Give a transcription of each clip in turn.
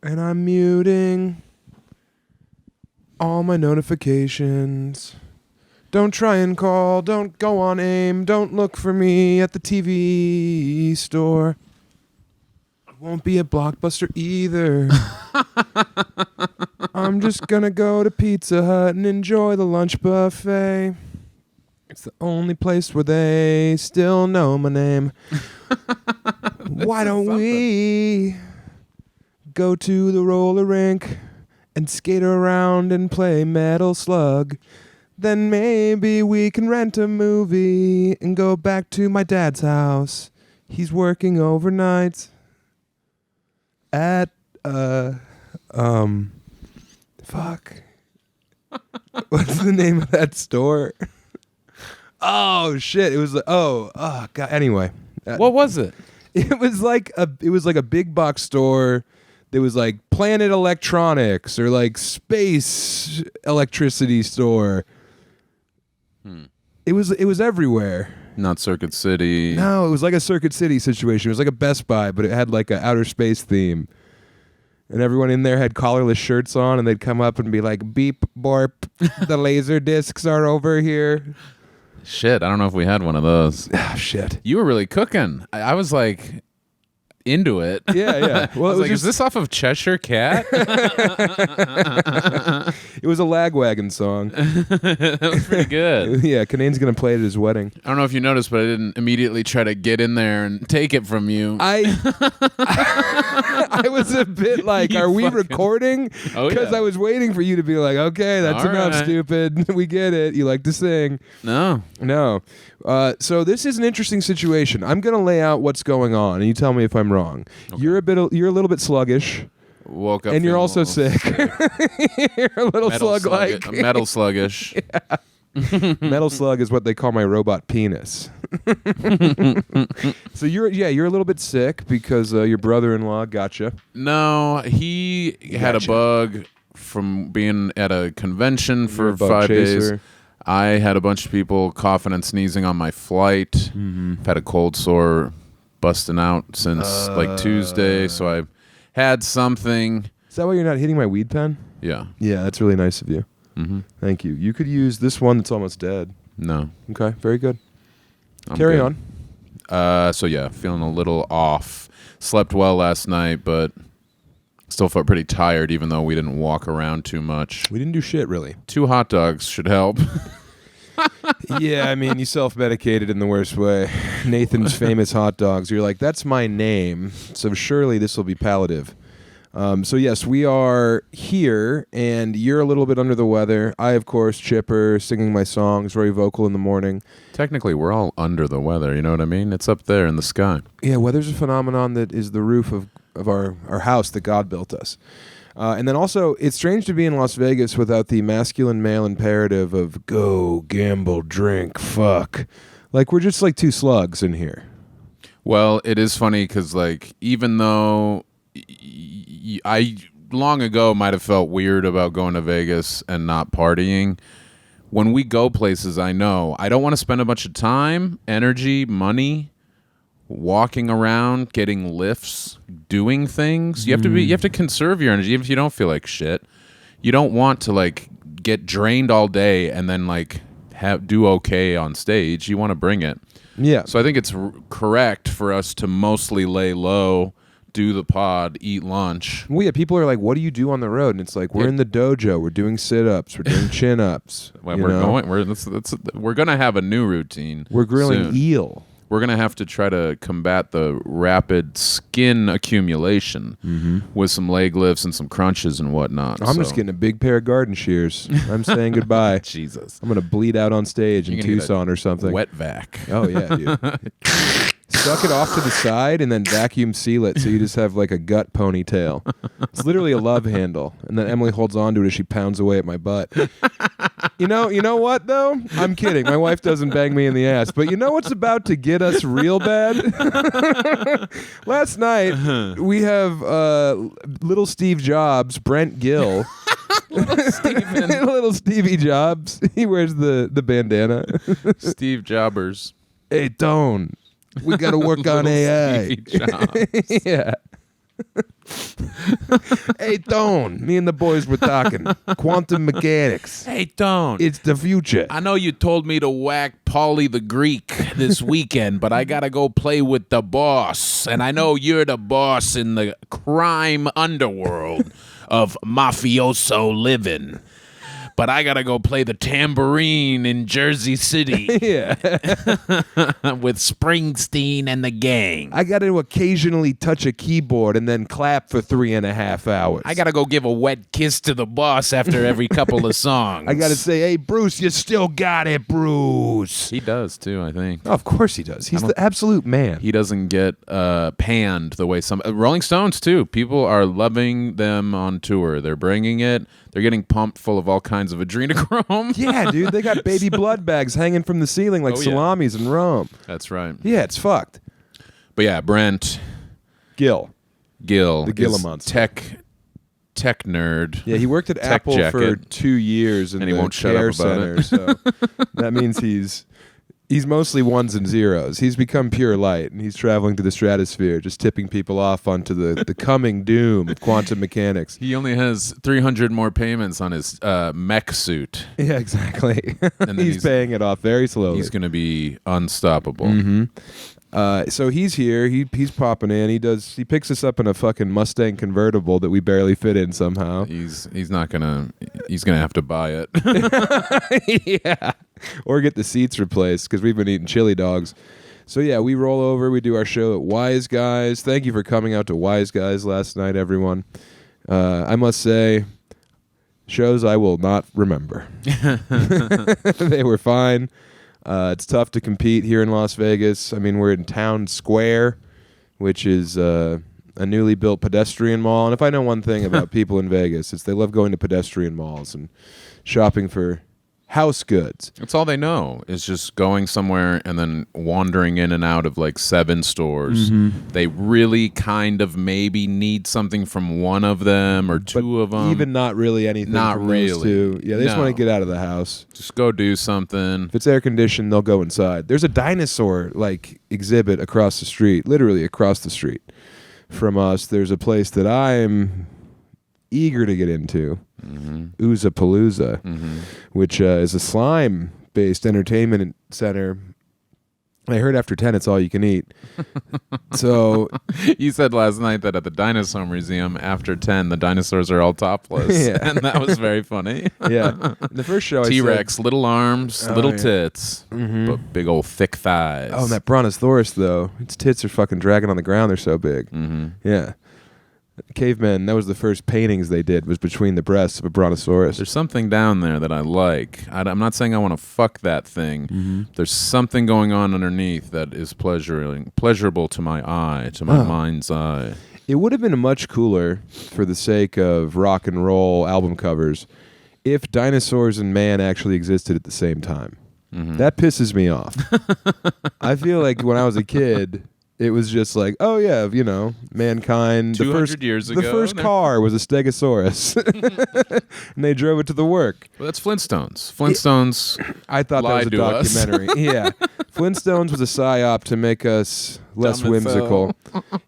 And I'm muting all my notifications. Don't try and call. Don't go on AIM. Don't look for me at the TV store. I won't be at Blockbuster either. I'm just gonna go to Pizza Hut and enjoy the lunch buffet. It's the only place where they still know my name. Why don't we go to the roller rink and skate around and play Metal Slug? Then maybe we can rent a movie and go back to my dad's house. He's working overnight at fuck. What's the name of that store? Oh shit! It was like oh god. Anyway, What was it? it was like a big box store. There was like Planet Electronics or like Space Electricity Store. It was everywhere. Not Circuit City. No, it was like a Circuit City situation. It was like a Best Buy, but it had like an outer space theme. And everyone in there had collarless shirts on, and they'd come up and be like, beep, borp, the laser discs are over here. Shit, I don't know if we had one of those. Ah, shit. You were really cooking. I was like into it. Yeah. Well, I was like, is this off of Cheshire Cat? It was a Lagwagon song. That was pretty good. Yeah, Kanane's going to play it at his wedding. I don't know if you noticed, but I didn't immediately try to get in there and take it from you. I was a bit like, are we recording? Oh, Because yeah. I was waiting for you to be like, okay, that's All enough, right. stupid. We get it. You like to sing. No. So this is an interesting situation. I'm going to lay out what's going on, and you tell me if I'm wrong. Okay. You're a little bit sluggish, Woke up and you're feeling also a little sick. You're a little slug-like. metal sluggish. Metal slug is what they call my robot penis. So you're a little bit sick because your brother-in-law got you. No, he had a Gotcha. bug from being at a convention for You're a bug 5 chaser. days. I had a bunch of people coughing and sneezing on my flight. Mm-hmm. I've had a cold sore busting out since like Tuesday, so I had something. Is that why you're not hitting my weed pen? Yeah. Yeah, that's really nice of you. Mm-hmm. Thank you. You could use this one that's almost dead. No. Okay, very good. I'm Carry good. on. So yeah, feeling a little off. Slept well last night, but still felt pretty tired even though we didn't walk around too much. We didn't do shit, really. 2 hot dogs should help. Yeah, I mean, you self-medicated in the worst way. Nathan's famous hot dogs. You're like, that's my name, so surely this will be palliative. So yes, we are here, and you're a little bit under the weather. I, of course, chipper, singing my songs, very vocal in the morning. Technically, we're all under the weather, you know what I mean? It's up there in the sky. Yeah, weather's a phenomenon that is the roof of our house that God built us. And then also, it's strange to be in Las Vegas without the masculine male imperative of go, gamble, drink, fuck. Like, we're just like two slugs in here. Well, it is funny because, like, even though I long ago might have felt weird about going to Vegas and not partying, when we go places, I know I don't want to spend a bunch of time, energy, money walking around, getting lifts, doing things. You have to conserve your energy even if you don't feel like shit. You don't want to like get drained all day and then like do okay on stage. You want to bring it. Yeah. So I think it's correct for us to mostly lay low, do the pod, eat lunch. Well, yeah, people are like, what do you do on the road? And it's like, we're in the dojo. We're doing sit-ups. We're doing chin-ups. We're gonna have a new routine. We're grilling soon. eel. We're gonna have to try to combat the rapid skin accumulation with some leg lifts and some crunches and whatnot. I'm just getting a big pair of garden shears. I'm saying goodbye. Jesus. I'm going to bleed out on stage in You're gonna get Tucson or something. Wet vac. Oh, yeah, dude. Suck it off to the side and then vacuum seal it so you just have like a gut ponytail. It's literally a love handle. And then Emily holds on to it as she pounds away at my butt. You know what, though? I'm kidding. My wife doesn't bang me in the ass. But you know what's about to get us real bad? Last night, we have little Steve Jobs, Brent Gill. Little Stevie Jobs. He wears the bandana. Steve Jobbers. Hey, don't. We got to work on AI. Stevie Jobs. Yeah. Hey, Tone, me and the boys were talking. Quantum mechanics. Hey, Tone. It's the future. I know you told me to whack Paulie the Greek this weekend, but I gotta go play with the boss. And I know you're the boss in the crime underworld of mafioso living. But I gotta go play the tambourine in Jersey City. Yeah. With Springsteen and the gang. I got to occasionally touch a keyboard and then clap for 3.5 hours. I gotta go give a wet kiss to the boss after every couple of songs. I got to say, hey, Bruce, you still got it, Bruce. He does too, I think. Oh, of course he does. He's the absolute man. He doesn't get panned the way some Rolling Stones too. People are loving them on tour. They're bringing it. They're getting pumped full of all kinds of adrenochrome. Yeah, dude. They got baby blood bags hanging from the ceiling like salamis in Rome. That's right. Yeah, it's fucked. But yeah, Brent Gill. The Gilla monster. Tech nerd. Yeah, he worked at Apple for 2 years in and he the won't shut care up about center. So that means he's mostly ones and zeros. He's become pure light, and he's traveling to the stratosphere, just tipping people off onto the coming doom of quantum mechanics. He only has 300 more payments on his mech suit. Yeah, exactly. And then he's paying it off very slowly. He's going to be unstoppable. Mm-hmm. So he's here. He's popping in. He picks us up in a fucking Mustang convertible that we barely fit in somehow. He's gonna have to buy it. Yeah, or get the seats replaced because we've been eating chili dogs. So yeah, we roll over. We do our show at Wise Guys. Thank you for coming out to Wise Guys last night, everyone. I must say, shows I will not remember. They were fine. It's tough to compete here in Las Vegas. I mean, we're in Town Square, which is a newly built pedestrian mall. And if I know one thing about people in Vegas, it's they love going to pedestrian malls and shopping for house goods. That's all they know is just going somewhere and then wandering in and out of like 7 stores. Mm-hmm. They really kind of maybe need something from one of them or two of them. Even not really anything. Not from really. Those two. Yeah, they just No. want to get out of the house. Just go do something. If it's air conditioned, they'll go inside. There's a dinosaur exhibit across the street, literally across the street from us. There's a place that I'm eager to get into. Mm-hmm. Ooze-A-Palooza, which is a slime-based entertainment center. I heard after 10 it's all you can eat. So You said last night that at the Dinosaur Museum, after 10, the dinosaurs are all topless. Yeah. And that was very funny. yeah, the first show T-Rex, little arms, little yeah. tits, but big old thick thighs. Oh, and that Brontosaurus though, its tits are fucking dragging on the ground. They're so big. Mm-hmm. Yeah. Cavemen, that was the first paintings they did, was between the breasts of a Brontosaurus. There's something down there that I like. I'm not saying I want to fuck that thing. There's something going on underneath that is pleasurable to my eye, to my mind's eye. It would have been much cooler, for the sake of rock and roll album covers, if dinosaurs and man actually existed at the same time. That pisses me off. I feel like when I was a kid, it was just like, oh yeah, mankind. 200 years ago. The first car was a Stegosaurus, and they drove it to the work. Well, that's Flintstones. Flintstones. I thought that was a lied to us. documentary. Yeah, Flintstones was a psyop to make us less Dumb as whimsical.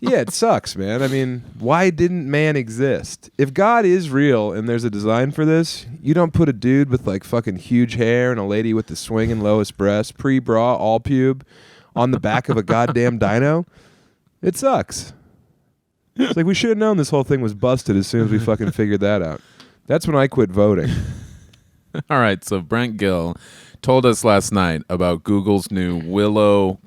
Yeah, it sucks, man. I mean, why didn't man exist? If God is real and there's a design for this, you don't put a dude with like fucking huge hair and a lady with the swinging lowest breast, pre-bra, all pube, on the back of a goddamn dino. It sucks. It's like we should have known this whole thing was busted as soon as we fucking figured that out. That's when I quit voting. All right, so Brent Gill told us last night about Google's new Willow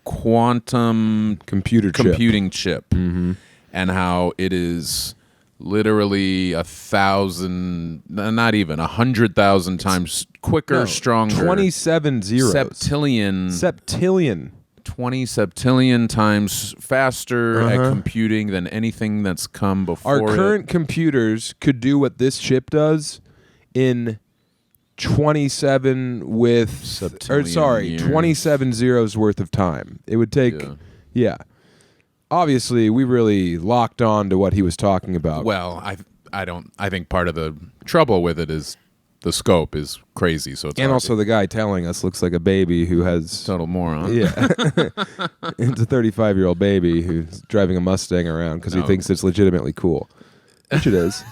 quantum computing chip and how it is literally 1,000, not even 100,000 times quicker, stronger. 27 zeros. Septillion. 20 septillion times faster at computing than anything that's come before. Our current computers could do what this chip does in 27 years. 27 zeros worth of time. It would take, yeah. Obviously, we really locked on to what he was talking about. Well, I think part of the trouble with it is the scope is crazy. So it's and also the guy telling us looks like a baby who has total moron. Yeah, it's a 35-year-old baby who's driving a Mustang around because he thinks it's legitimately cool, which it is.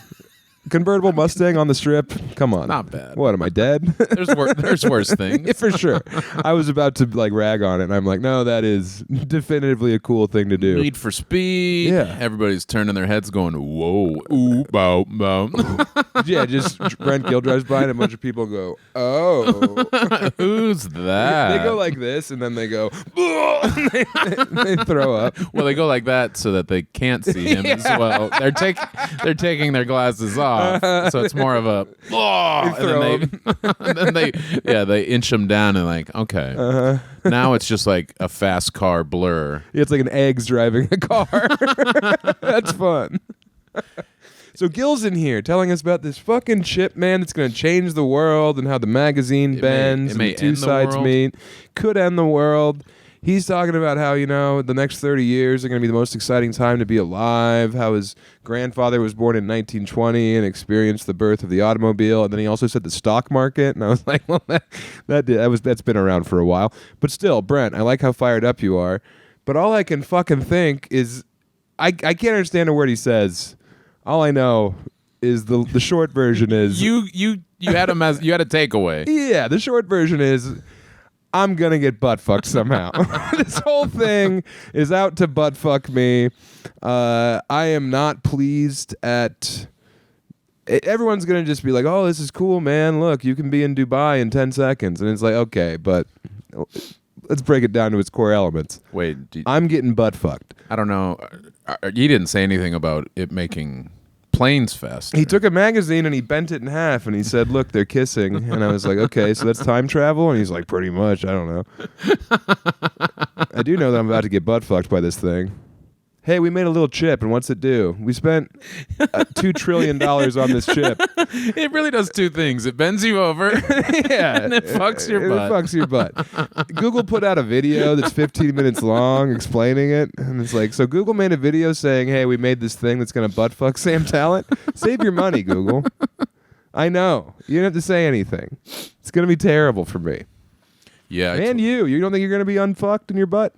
Convertible Mustang on the strip. Come on, Not bad. What am I dead? There's worse things. Yeah, for sure. I was about to like rag on it, and I'm like, no, that is definitively a cool thing to do. Need for Speed. Yeah. Everybody's turning their heads, going, "Whoa, ooh, bow, bow." Yeah, just Brent Gill drives by, and a bunch of people go, "Oh, Who's that? They go like this, and then they go, and they throw up. Well, they go like that so that they can't see him as well. They're taking their glasses off, so it's more of a and then they inch him down and like, okay, now it's just like a fast car blur. It's like an egg's driving a car. That's fun. So Gil's in here telling us about this fucking chip, man, that's going to change the world and how the magazine bends and the two sides meet. Could end the world. He's talking about how, the next 30 years are going to be the most exciting time to be alive, how his grandfather was born in 1920 and experienced the birth of the automobile. And then he also said the stock market. And I was like, well, that's been around for a while. But still, Brent, I like how fired up you are. But all I can fucking think is I can't understand a word he says. All I know is the short version is you had a takeaway. Yeah, the short version is I'm gonna get butt fucked somehow. This whole thing is out to butt fuck me. I am not pleased at. Everyone's gonna just be like, "Oh, this is cool, man. Look, you can be in Dubai in 10 seconds," and it's like, okay, but let's break it down to its core elements. Wait, I'm getting butt fucked. I don't know. You didn't say anything about it making planes faster. He took a magazine and he bent it in half and he said, "Look, they're kissing." And I was like, "Okay, so that's time travel?" And he's like, "Pretty much. I don't know." I do know that I'm about to get butt fucked by this thing. Hey, we made a little chip, and what's it do? We spent $2 trillion on this chip. It really does two things. It bends you over, yeah, and it fucks your butt. It fucks your butt. Google put out a video that's 15 minutes long explaining it, and it's like, so Google made a video saying, "Hey, we made this thing that's going to butt fuck Sam Tallent." Save your money, Google. I know. You don't have to say anything. It's going to be terrible for me. Yeah. And you don't think you're going to be unfucked in your butt?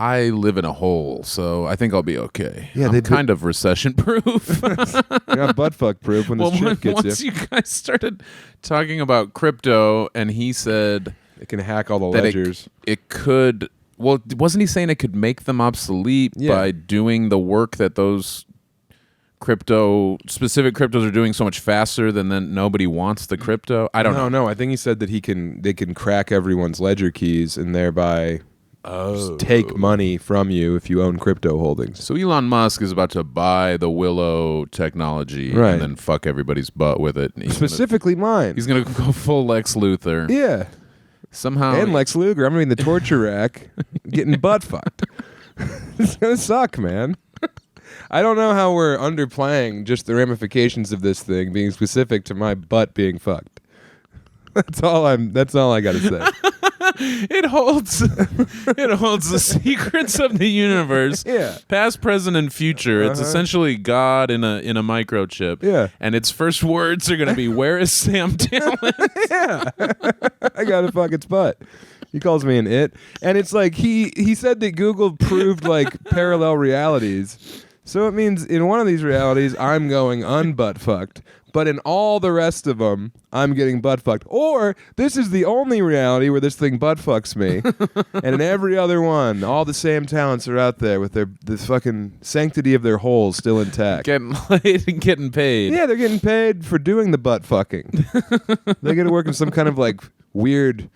I live in a hole, so I think I'll be okay. Yeah, I'm kind of recession-proof. You're not butt-fuck-proof when this chip gets once you guys started talking about crypto, and he said it can hack all the ledgers. It could. Well, wasn't he saying it could make them obsolete by doing the work that those specific cryptos are doing so much faster than then nobody wants the crypto? I don't know. No, I think he said that they can crack everyone's ledger keys and thereby take money from you if you own crypto holdings. So Elon Musk is about to buy the Willow technology and then fuck everybody's butt with it. Specifically mine. He's going to go full Lex Luthor. Yeah. Somehow. And Lex Luger. I'm in the torture rack getting butt fucked. It's going to suck, man. I don't know how we're underplaying just the ramifications of this thing being specific to my butt being fucked. That's all I got to say. It holds the secrets of the universe, past, present, and future. It's essentially God in a microchip. Yeah, and its first words are going to be, "Where is Sam Tallent?" Yeah, I gotta fuck its butt. He calls me an it, and it's like he said that Google proved like parallel realities. So it means in one of these realities, I'm going unbutt fucked. But in all the rest of them, I'm getting butt fucked. Or this is the only reality where this thing butt fucks me. And in every other one, all the Sam Tallents are out there with the fucking sanctity of their holes still intact. Getting laid and getting paid. Yeah, they're getting paid for doing the butt fucking. They get to work in some kind of like weird,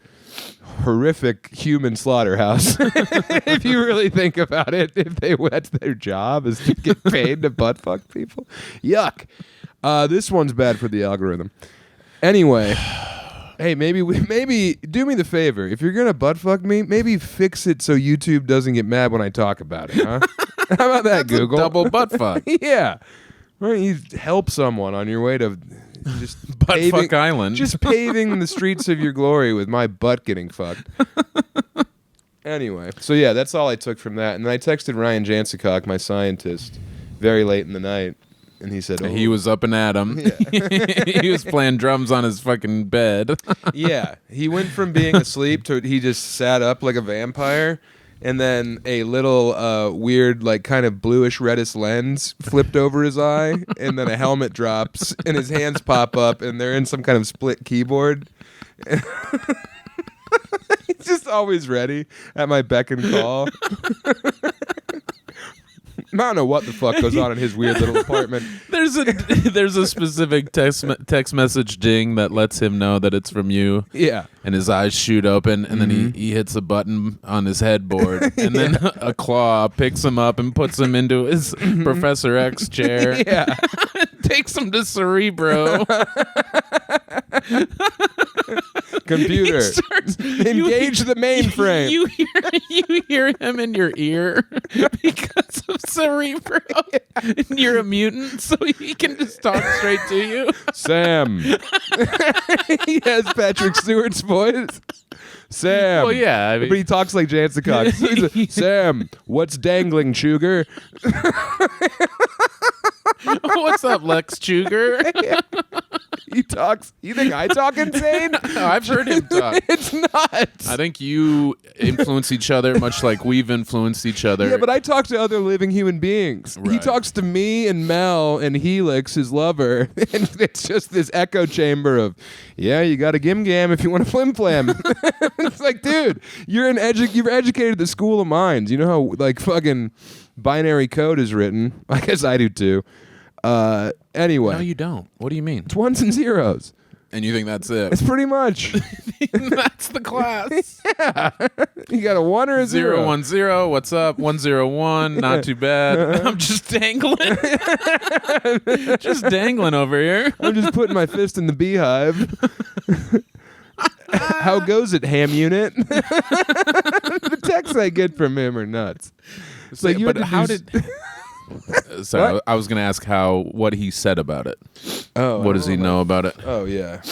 horrific human slaughterhouse. If you really think about it, that's their job is to get paid to butt fuck people. Yuck. This one's bad for the algorithm. Anyway, hey, maybe do me the favor. If you're gonna butt fuck me, maybe fix it so YouTube doesn't get mad when I talk about it. Huh? How about that, Google? Double butt fuck. Yeah. Why don't you help someone on your way to just butt fuck island? Just paving the streets of your glory with my butt getting fucked. Anyway, so yeah, that's all I took from that. And then I texted Ryan Jansicock, my scientist, very late in the night. And he said, He was up and at him. Yeah. He was playing drums on his fucking bed. Yeah, he went from being asleep to he just sat up like a vampire, and then a little weird, like kind of bluish reddish lens flipped over his eye, and then a helmet drops, and his hands pop up, and they're in some kind of split keyboard. He's just always ready at my beck and call. I don't know what the fuck goes on in his weird little apartment. There's a specific text message ding that lets him know that it's from you. Yeah. And his eyes shoot open, and then he hits a button on his headboard, and then a claw picks him up and puts him into his Professor X chair. Yeah. Takes him to Cerebro. Computer. Engage the mainframe. You hear him in your ear because of Cerebro. And you're a mutant, so he can just talk straight to you. Sam. He has Patrick Stewart's voice. Sam. Well, yeah. I mean, but he talks like Jansen Cox. Sam, what's dangling, Sugar? What's up, Lex Sugar? He talks. You think I talk insane? No, I've heard him talk. It's nuts. I think you influence each other much like we've influenced each other. Yeah, but I talk to other living human beings. He Right. talks to me and Mel and Helix, his lover, and it's just this echo chamber of, yeah, you got a gim gam if you want to flim flam. It's like, dude, you're you're educated at the School of Mines. You know how like fucking binary code is written. I guess I do too. Anyway. No, you don't. What do you mean? It's ones and zeros. And you think that's it? It's pretty much. That's the class. Yeah. You got a 1 or a 0. 010. What's up? 101. Not too bad. I'm just dangling. Just dangling over here. I'm just putting my fist in the beehive. How goes it, ham unit? The texts I get from him are nuts. It's like, but how did... Sorry, What? I was going to ask what he said about it. Oh, What does he know about it? Oh, yeah.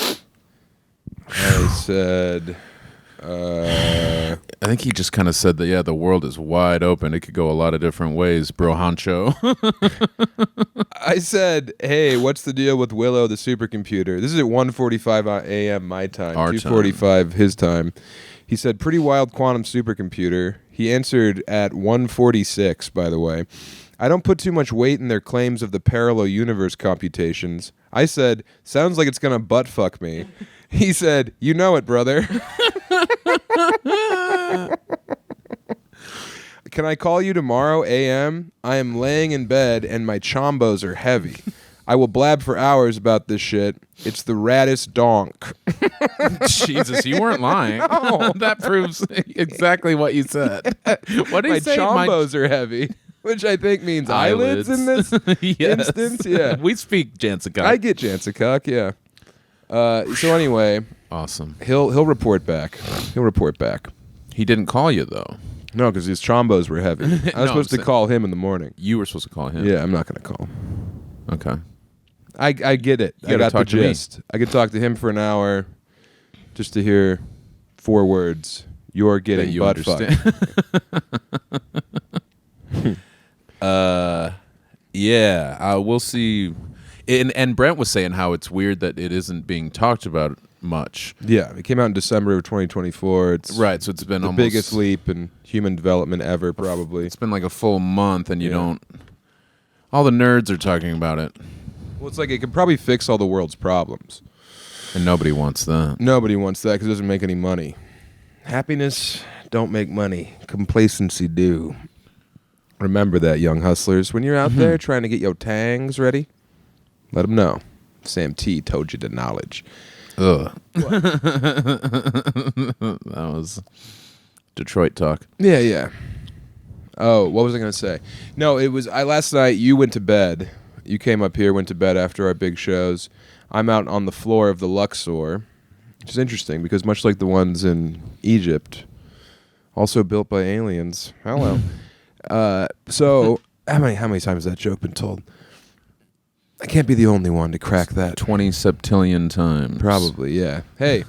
I said... I think he just kind of said that, yeah, the world is wide open. It could go a lot of different ways, bro honcho. I said, hey, what's the deal with Willow, the supercomputer? This is at 1:45 a.m. my time, Our 2:45 his time. He said, pretty wild quantum supercomputer. He answered at 1:46, by the way. I don't put too much weight in their claims of the parallel universe computations. I said, sounds like it's going to butt fuck me. He said, you know it, brother. Can I call you tomorrow, a.m.? I am laying in bed and my chombos are heavy. I will blab for hours about this shit. It's the raddest donk. Jesus, you weren't lying. No. That proves exactly what you said. What did My he say? chombos are heavy, which I think means eyelids in this Yes. instance. Yeah, We speak Jansica. I get Jansicock, yeah. So anyway, Awesome. he'll report back. He'll report back. He didn't call you, though. No, because his chombos were heavy. I was No, supposed I'm to call him in the morning. You were supposed to call him. Yeah, I'm not going to call him. Okay. I get it. I gotta got the talk to me. gist. I could talk to him for an hour just to hear 4 words. You're That getting you butt understand. fucked. Yeah. We'll see. And Brent was saying how it's weird that it isn't being talked about much. Yeah, it came out in December of 2024. It's Right. So it's been the almost biggest leap in human development ever, probably. It's been like a full month, and you Yeah. don't. All the nerds are talking about it, Well, it's like it could probably fix all the world's problems. and nobody wants that. Nobody wants that because it doesn't make any money. Happiness don't make money. Complacency do. Remember that, young hustlers. When you're out there trying to get your tangs ready, let them know. Sam T told you the knowledge. Ugh. That was Detroit talk. Yeah. Oh, what was I going to say? No, it was last night you went to bed. You came up here, went to bed after our big shows. I'm out on the floor of the Luxor, which is interesting because much like the ones in Egypt, also built by aliens. Hello. So how many times has that joke been told? I can't be the only one to crack that. 20 septillion times. Probably, yeah. Hey,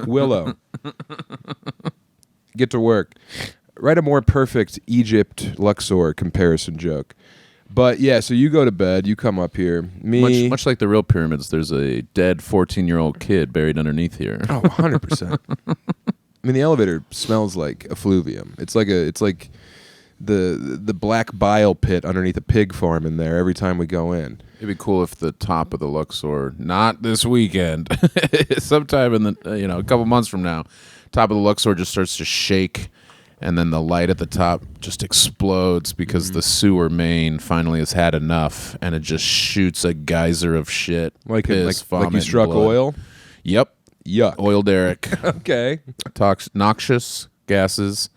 Willow. Get to work. Write a more perfect Egypt Luxor comparison joke. But yeah, so you go to bed, you come up here. Me, Much like the real pyramids, there's a dead 14-year-old kid buried underneath here. Oh, 100%. I mean, the elevator smells like effluvium. It's like the black bile pit underneath a pig farm in there every time we go in. It'd be cool if the top of the Luxor, not this weekend, sometime in the a couple months from now, top of the Luxor just starts to shake, and then the light at the top just explodes because the sewer main finally has had enough, and it just shoots a geyser of shit, Like piss, like vomit, you struck and blood. oil. Yup, Yuck. oil derrick, Okay. noxious gases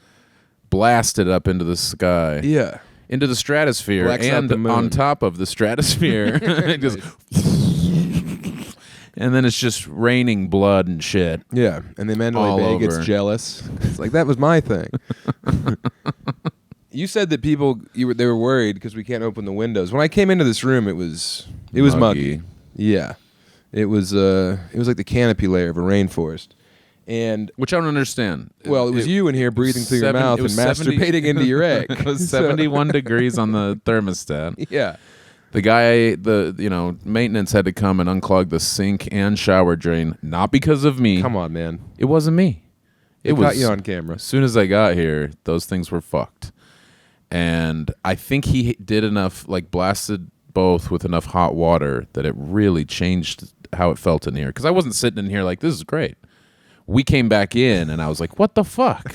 blasted up into the sky. Yeah. Into the stratosphere, Blacks out and the moon. on top of the stratosphere, it goes, and then it's just raining blood and shit. Yeah, and the Mandalay All Bay gets over. jealous. It's like, that was my thing. You said that they were worried because we can't open the windows. When I came into this room, it was muggy. Yeah, it was like the canopy layer of a rainforest. And Which I don't understand. well, it was you in here breathing through your mouth and masturbating into your egg. It was So- 71 degrees on the thermostat. Yeah. The guy, maintenance had to come and unclog the sink and shower drain, not because of me. Come on, man. It wasn't me. It got you on camera. As soon as I got here, those things were fucked. And I think he did enough, blasted both with enough hot water that it really changed how it felt in here. Because I wasn't sitting in here like, this is great. We came back in, and I was like, what the fuck?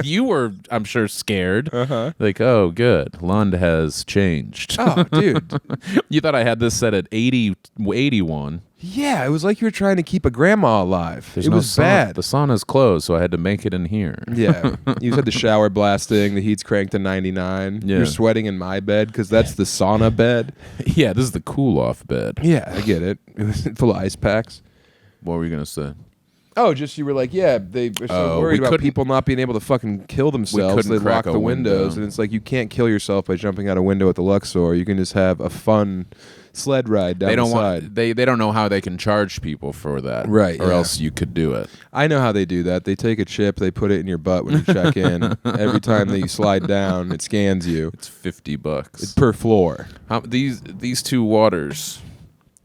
You were, I'm sure, scared. Uh-huh. Like, oh, good. Lund has changed. Oh, dude. You thought I had this set at 81. Yeah, it was like you were trying to keep a grandma alive. There's it no was bad. The sauna's closed, so I had to make it in here. Yeah. You had the shower blasting, the heat's cranked to 99. Yeah. You're sweating in my bed because that's the sauna bed. Yeah, this is the cool-off bed. Yeah, I get it. It was full of ice packs. What were you going to say? Oh, just you were like, yeah, they were so worried about people not being able to fucking kill themselves. couldn't They crack lock a the windows, window. and it's like you can't kill yourself by jumping out a window at the Luxor. You can just have a fun sled ride down the side. They don't know how they can charge people for that, Right, Or yeah. else you could do it. I know how they do that. They take a chip, they put it in your butt when you check in. Every time that you slide down, it scans you. It's $50. It's per floor. These two waters,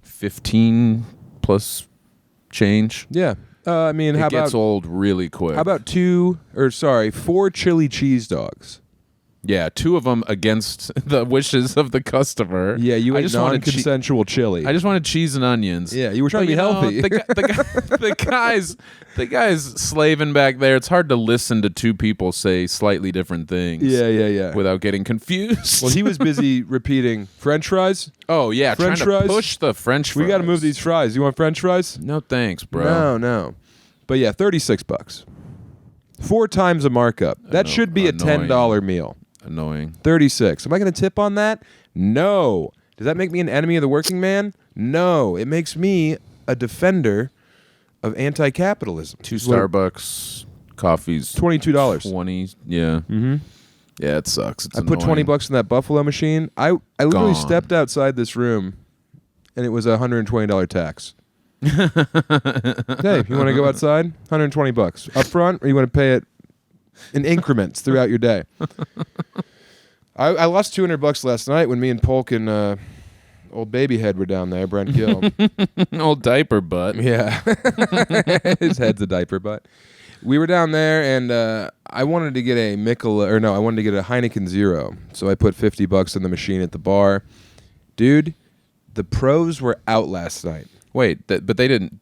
15 plus change. Yeah. I mean, It how gets about old really quick. how about 4 chili cheese dogs? Yeah, 2 of them against the wishes of the customer. Yeah, you I ate just wanted non-consensual chili. I just wanted cheese and onions. Yeah, you were trying to be healthy. The guy's slaving back there. It's hard to listen to 2 people say slightly different things. Yeah. Without getting confused. Well, he was busy repeating French fries. oh yeah, French trying to fries? push the French fries. We got to move these fries. You want French fries? No thanks, bro. No. But yeah, $36. 4 times a markup. That know, should be a annoying. $10 meal. Annoying. 36. Am I going to tip on that? No. Does that make me an enemy of the working man? No. It makes me a defender of anti-capitalism. 2 Starbucks coffees. $22. 20. Yeah. Mm-hmm. Yeah, it sucks. It's I put annoying. $20 in that Buffalo machine. I literally Gone. stepped outside this room, and it was a $120 tax. Hey, you want to go outside? $120 up front, or you want to pay it in increments throughout your day? I lost $200 last night when me and Polk and old baby head were down there. Brent Gill, Old diaper butt. yeah, his head's a diaper butt. We were down there, and I wanted to get a I wanted to get a Heineken Zero. So I put $50 in the machine at the bar. Dude, the pros were out last night. Wait, but they didn't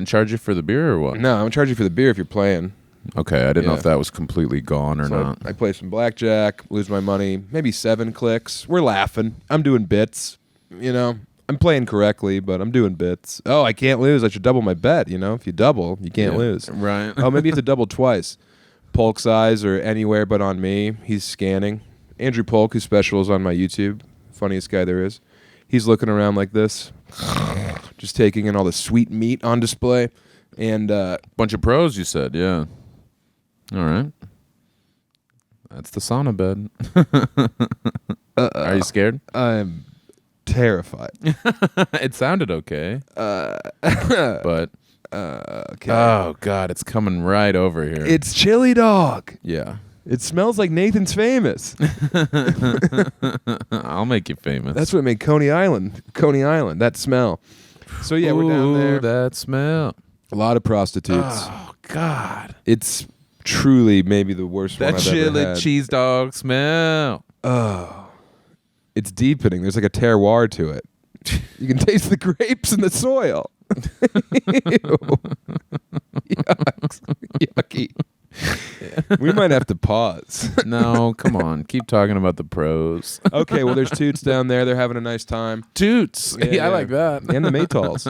charge you for the beer or what? No, I'm gonna charge you for the beer if you're playing. Okay, I didn't know Yeah. if that was completely gone or So not. I play some blackjack, lose my money, maybe 7 clicks. We're laughing. I'm doing bits. I'm playing correctly, but I'm doing bits. Oh, I can't lose. I should double my bet. If you double, you can't Yeah. lose. Right. Oh, maybe you have to double twice. Polk's eyes are anywhere but on me. He's scanning. Andrew Polk, whose special is on my YouTube, funniest guy there is. He's looking around like this, just taking in all the sweet meat on display. And Bunch of pros, you said, yeah. All right. That's the sauna bed. Are you scared? I'm terrified. It sounded okay. But Okay. oh god, it's coming right over here. It's chili dog. yeah. It smells like Nathan's Famous. I'll make you famous. That's what made Coney Island. Coney Island, that smell. So yeah, we're down there. That smell. A lot of prostitutes. Oh, God. It's truly maybe the worst one That I've ever chili had. cheese dog smell. Oh, it's deepening. There's like a terroir to it. You can taste the grapes in the soil. Ew. Yucks. Yucky. We might have to pause. No, come on. Keep talking about the pros. Okay, well, there's Toots down there. They're having a nice time. Toots. Yeah, I like that. And the Maytals.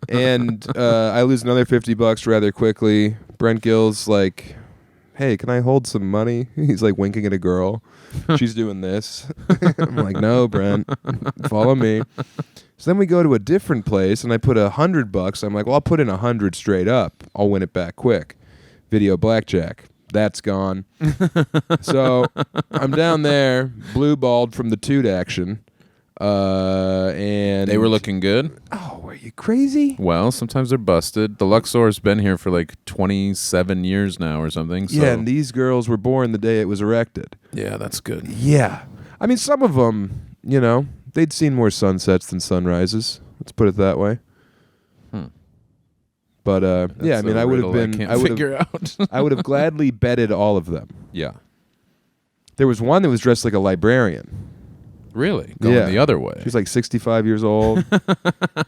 And I lose another $50 rather quickly. Brent Gill's like, hey, can I hold some money? He's like winking at a girl. She's doing this. I'm like, no, Brent, follow me. So then we go to a different place, and I put $100. I'm like, well, I'll put in 100 straight up. I'll win it back quick. Video blackjack. That's gone. So I'm down there, blue-balled from the toot action. And They were looking good. Oh, are you crazy? Well, sometimes they're busted. The Luxor's been here for like 27 years now or something. So. Yeah, and these girls were born the day it was erected. Yeah, that's good. Yeah. I mean, some of them, you know, they'd seen more sunsets than sunrises. Let's put it that way. But yeah, I mean, I would have been. I would have gladly betted all of them. Yeah. There was one that was dressed like a librarian. Really? Going the other way. She was like 65 years old.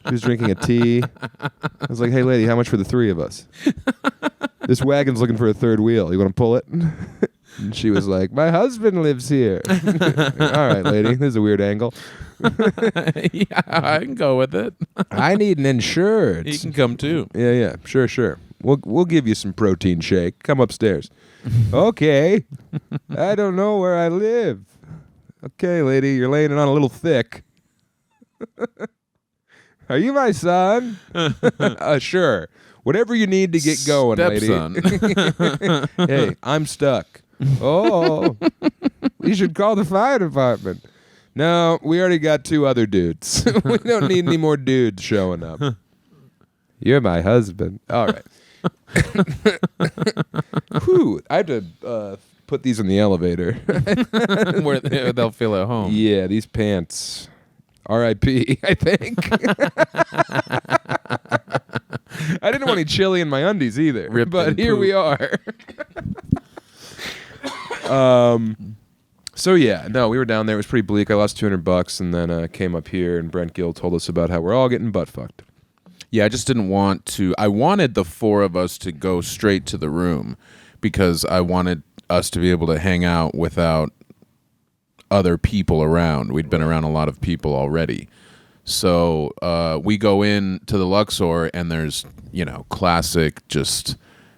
She was drinking a tea. I was like, hey, lady, how much for the three of us? This wagon's looking for a third wheel. You want to pull it? And she was like, my husband lives here. All right, lady. This is a weird angle. Yeah, I can go with it. I need an insured. He can come too. Yeah. Sure. We'll give you some protein shake. Come upstairs. Okay. I don't know where I live. Okay, lady, you're laying it on a little thick. Are you my son? Sure. Whatever you need to get going, Stepson. lady. Hey, I'm stuck. Oh, you should call the fire department. No, we already got 2 other dudes. We don't need any more dudes showing up. You're my husband. All right. Whew, I have to put these in the elevator. Where they'll feel at home. Yeah, these pants. R.I.P., I think. I didn't want any chili in my undies either. Ripped but and here we are. So yeah, no, we were down there. It was pretty bleak. I lost $200 and then came up here, and Brent Gill told us about how we're all getting butt fucked. Yeah, I just didn't want to. I wanted the 4 of us to go straight to the room because I wanted us to be able to hang out without other people around. We'd been around a lot of people already. So we go in to the Luxor, and there's, classic just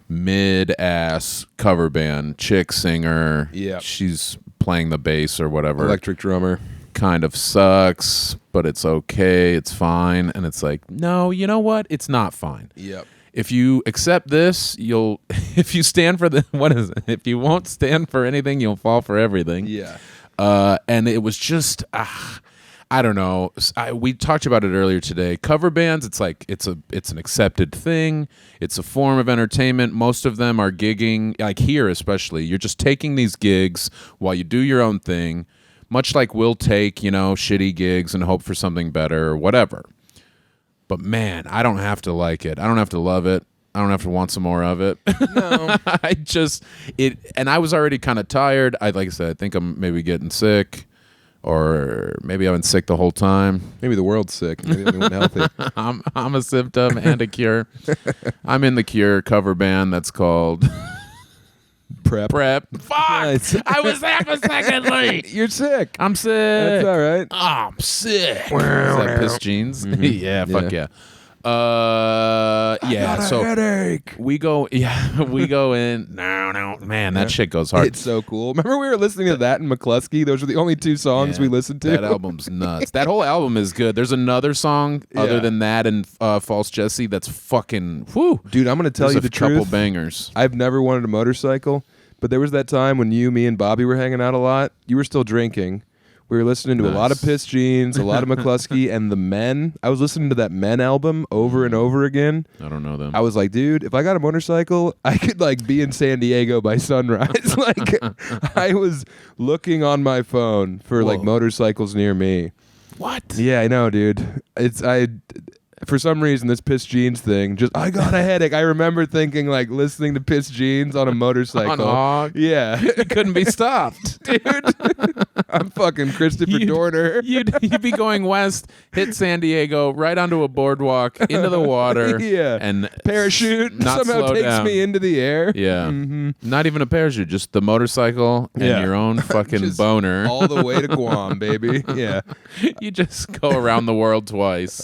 mid-ass cover band, chick singer. Yeah. She's playing the bass or whatever. Electric drummer. Kind of sucks, but it's okay. It's fine. And it's like, no, you know what? It's not fine. Yep. If you accept this, if you stand for what is it? If you won't stand for anything, you'll fall for everything. Yeah. And it was just, I don't know. We talked about it earlier today. Cover bands, it's like it's an accepted thing. It's a form of entertainment. Most of them are gigging, like here especially. You're just taking these gigs while you do your own thing, much like we'll take, shitty gigs and hope for something better or whatever. But man, I don't have to like it. I don't have to love it. I don't have to want some more of it. No. And I was already kind of tired. Like I said, I think I'm maybe getting sick. Or maybe I've been sick the whole time. Maybe the world's sick. Maybe I'm healthy. I'm a symptom and a cure. I'm in the Cure cover band that's called Prep. Fuck! Nice. I was half a second late. You're sick. I'm sick. That's all right. Oh, I'm sick. Is that Piss Jeans? Mm-hmm. Yeah, fuck yeah. So headache. we go in. No, man, that shit goes hard. It's so cool. Remember we were listening to that and McCluskey? Those were the only 2 songs we listened to. That album's nuts. That whole album is good. There's another song other than that and False Jesse that's fucking whoo. Dude, I'm going to tell you the truth. Couple bangers. I've never wanted a motorcycle, but there was that time when me and Bobby were hanging out a lot. You were still drinking. We were listening to a lot of Nice. Piss Jeans, a lot of McCluskey, and the Men. I was listening to that Men album over and over again. I don't know them. I was like, dude, if I got a motorcycle, I could like be in San Diego by sunrise. Like, I was looking on my phone for like motorcycles near me. What? Yeah, I know, dude. For some reason, this Piss Jeans thing, I got a headache. I remember thinking, like, listening to Piss Jeans on a motorcycle. On a hog? Yeah. You couldn't be stopped. Dude. I'm fucking Christopher Dorner. You'd be going west, hit San Diego, right onto a boardwalk, into the water. Yeah. And parachute not somehow slow takes down. me into the air. Yeah. Not even a parachute, just the motorcycle and Yeah. your own fucking Just boner. all the way to Guam, baby. Yeah. You just go around the world twice.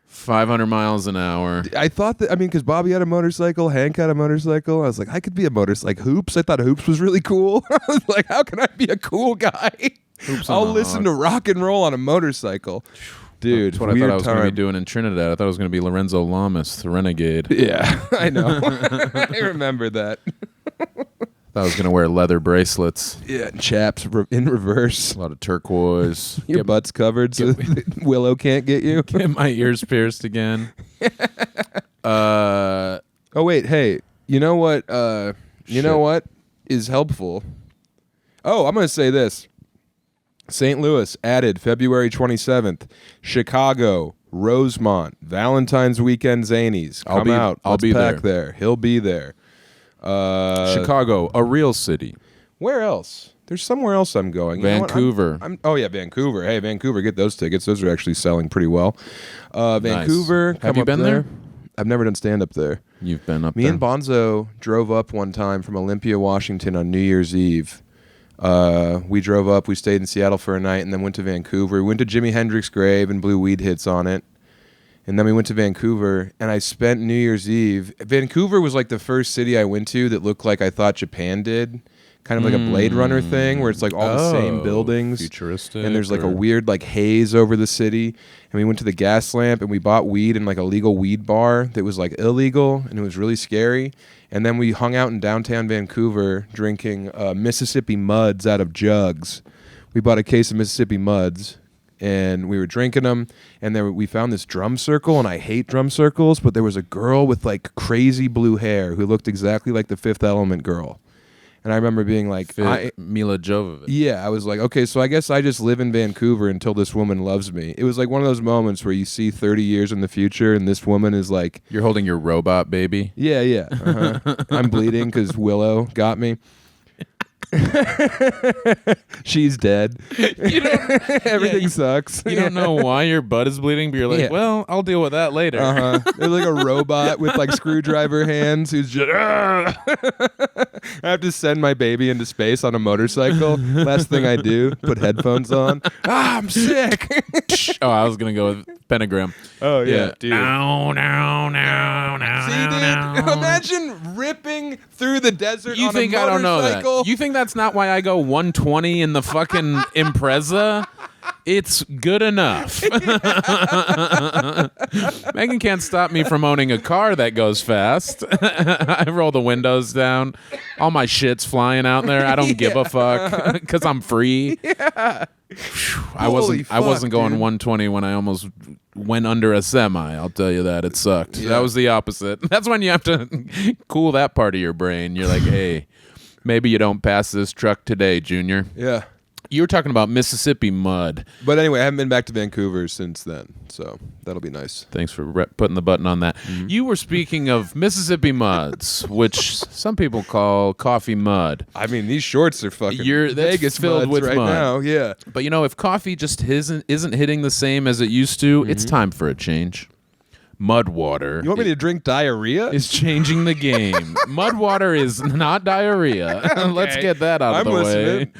500 miles an hour. I thought that, because Bobby had a motorcycle, Hank had a motorcycle. I was like, I could be a motorcycle. Like Hoops, I thought Hoops was really cool. I was like, how can I be a cool guy? Hoops on I'll a listen hog. to rock and roll on a motorcycle. Dude, That's what I weird thought I was going to time. be doing in Trinidad. I thought it was going to be Lorenzo Lamas, the Renegade. Yeah, I know. I remember that. I was going to wear leather bracelets. Yeah, chaps in reverse. A lot of turquoise. Your butt's covered so Willow can't get you. Get my ears pierced again. Oh wait, hey, you know what? You know what is helpful? Oh, I'm gonna say this. St. Louis added February 27th. Chicago, Rosemont, Valentine's Weekend Zanies. Come out. I'll Let's be pack there. He'll be there. Chicago, a real city. Where else? There's somewhere else I'm going. You know what? Vancouver. Oh yeah, Vancouver. Hey, Vancouver, get those tickets. Those are actually selling pretty well. Vancouver. Nice. Come Have you up been there? I've never done stand up there. You've been up Me there. and Bonzo drove up one time from Olympia, Washington on New Year's Eve. We drove up, we stayed in Seattle for a night, and then went to Vancouver. We went to Jimi Hendrix's grave and blew weed hits on it. And then we went to Vancouver, and I spent New Year's Eve. Vancouver was like the first city I went to that looked like I thought Japan did. Kind of like a Blade Runner thing, where it's like all the same buildings. Futuristic. And there's like a weird like haze over the city. And we went to the gas lamp and we bought weed in like a legal weed bar that was like illegal, and it was really scary. And then we hung out in downtown Vancouver drinking Mississippi Muds out of jugs. We bought a case of Mississippi Muds and we were drinking them. And then we found this drum circle, and I hate drum circles, but there was a girl with like crazy blue hair who looked exactly like the Fifth Element girl. And I remember being like, Mila Jovovich. yeah, I was like, okay, so I guess I just live in Vancouver until this woman loves me. It was like one of those moments where you see 30 years in the future and this woman is like, You're holding your robot baby. yeah. I'm bleeding because Willow got me. She's dead. Everything sucks. You don't know why your butt is bleeding, but you're like, Yeah. well, I'll deal with that later. There's like a robot with like screwdriver hands who's just. I have to send my baby into space on a motorcycle. Last thing I do, put headphones on. I'm sick. Oh, I was going to go with pentagram. Oh Yeah. dude. No. See, dude, imagine ripping through the desert You on think a I don't know motorcycle. that? You think that's not why I go 120 in the fucking Impreza? It's good enough. Megan can't stop me from owning a car that goes fast. I roll the windows down. All my shit's flying out there. I don't give a fuck because I'm free. Yeah. I wasn't fuck, going dude. 120 when I almost went under a semi. I'll tell you that. It sucked. Yeah. That was the opposite. That's when you have to cool that part of your brain. You're like, hey, maybe you don't pass this truck today, Junior. Yeah. You were talking about Mississippi mud. But anyway, I haven't been back to Vancouver since then, so that'll be nice. Thanks for putting the button on that. You were speaking of Mississippi muds, which some people call coffee mud. I mean, these shorts are fucking That's Vegas filled muds with right mud. now. Yeah. But you know, if coffee just isn't hitting the same as it used to, it's time for a change. Mud water. You want me to drink diarrhea? is changing the game. Mud water is not diarrhea. Let's get that out of the way.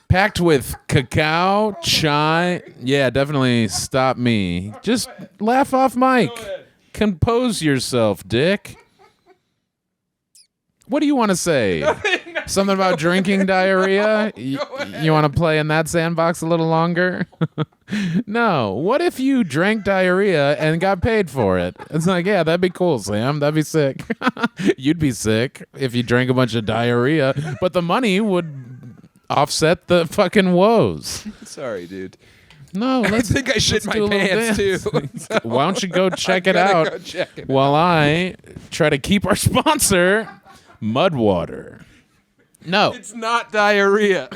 Packed with cacao, chai. Yeah, definitely stop me. Just laugh off mic. Compose yourself, dick. What do you want to say? Something about drinking diarrhea? You want to play in that sandbox a little longer? No. What if you drank diarrhea and got paid for it? It's like, yeah, that'd be cool, Sam. That'd be sick. You'd be sick if you drank a bunch of diarrhea, but the money would offset the fucking woes. Sorry, dude. No, I think I shit my pants too. Why don't you go check it out while I try to keep our sponsor, Mudwater. No. It's not diarrhea.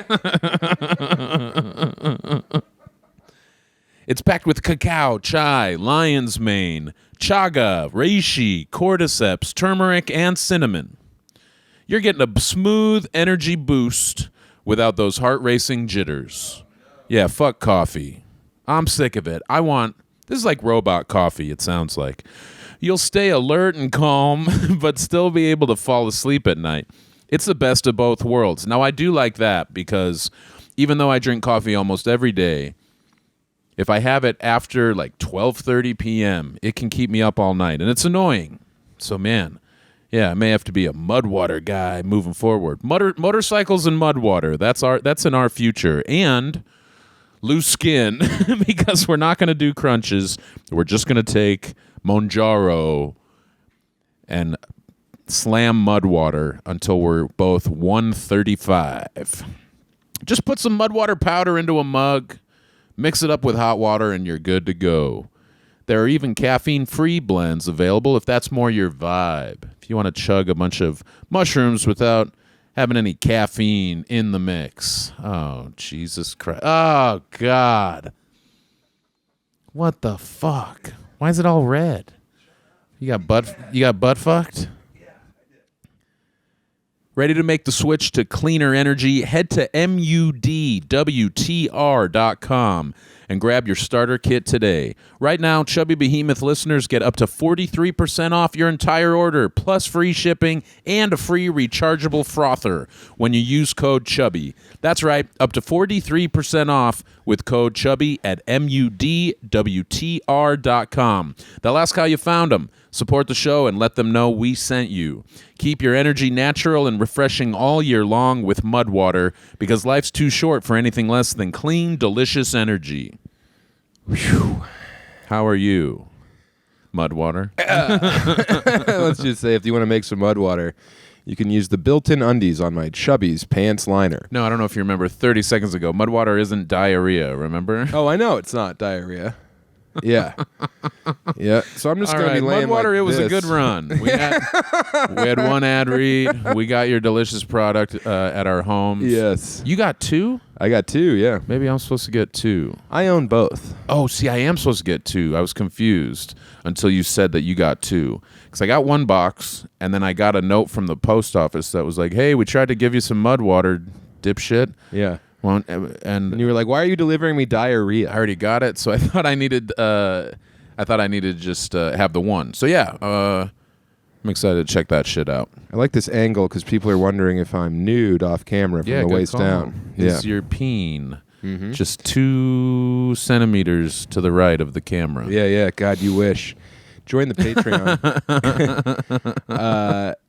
It's packed with cacao, chai, lion's mane, chaga, reishi, cordyceps, turmeric, and cinnamon. You're getting a smooth energy boost without those heart-racing jitters. Yeah, fuck coffee. I'm sick of it. This is like robot coffee, it sounds like. You'll stay alert and calm, but still be able to fall asleep at night. It's the best of both worlds. Now, I do like that because even though I drink coffee almost every day, if I have it after like 12:30 p.m., it can keep me up all night, and it's annoying. So, man, yeah, I may have to be a Mudwater guy moving forward. Motorcycles and Mudwater, that's in our future. And loose skin, because we're not going to do crunches. We're just going to take Monjaro and slam Mudwater until we're both 135. Just put some Mudwater powder into a mug, mix it up with hot water, and you're good to go. There are even caffeine-free blends available if that's more your vibe. If you want to chug a bunch of mushrooms without having any caffeine in the mix. Oh, Jesus Christ. Oh, God. What the fuck? Why is it all red? You got butt fucked? Ready to make the switch to cleaner energy? Head to mudwtr.com and grab your starter kit today. Right now, Chubby Behemoth listeners get up to 43% off your entire order, plus free shipping and a free rechargeable frother when you use code Chubby. That's right, up to 43% off with code Chubby at mudwtr.com. They'll ask how you found them. Support the show and let them know we sent you. Keep your energy natural and refreshing all year long with Mudwater, because life's too short for anything less than clean, delicious energy. Whew. How are you, Mudwater? Let's just say if you want to make some Mudwater, you can use the built-in undies on my Chubby's pants liner. No, I don't know if you remember 30 seconds ago. Mudwater isn't diarrhea, remember? Oh, I know it's not diarrhea. Yeah. Yeah. So I'm just going to be laying Mudwater, like it was this. a good run. We had one ad read. We got your delicious product at our homes. Yes. You got two? I got two, yeah. Maybe I'm supposed to get two. I own both. Oh, see, I am supposed to get two. I was confused until you said that you got two. Because I got one box, and then I got a note from the post office that was like, hey, we tried to give you some Mudwater, dipshit. Yeah. Well, and you were like, why are you delivering me diarrhea? I already got it, so I thought I needed just have the one. So yeah, I'm excited to check that shit out. I like this angle because people are wondering if I'm nude off camera from the waist down. It's your peen. Just 2 centimeters to the right of the camera. Yeah. God, you wish. Join the Patreon.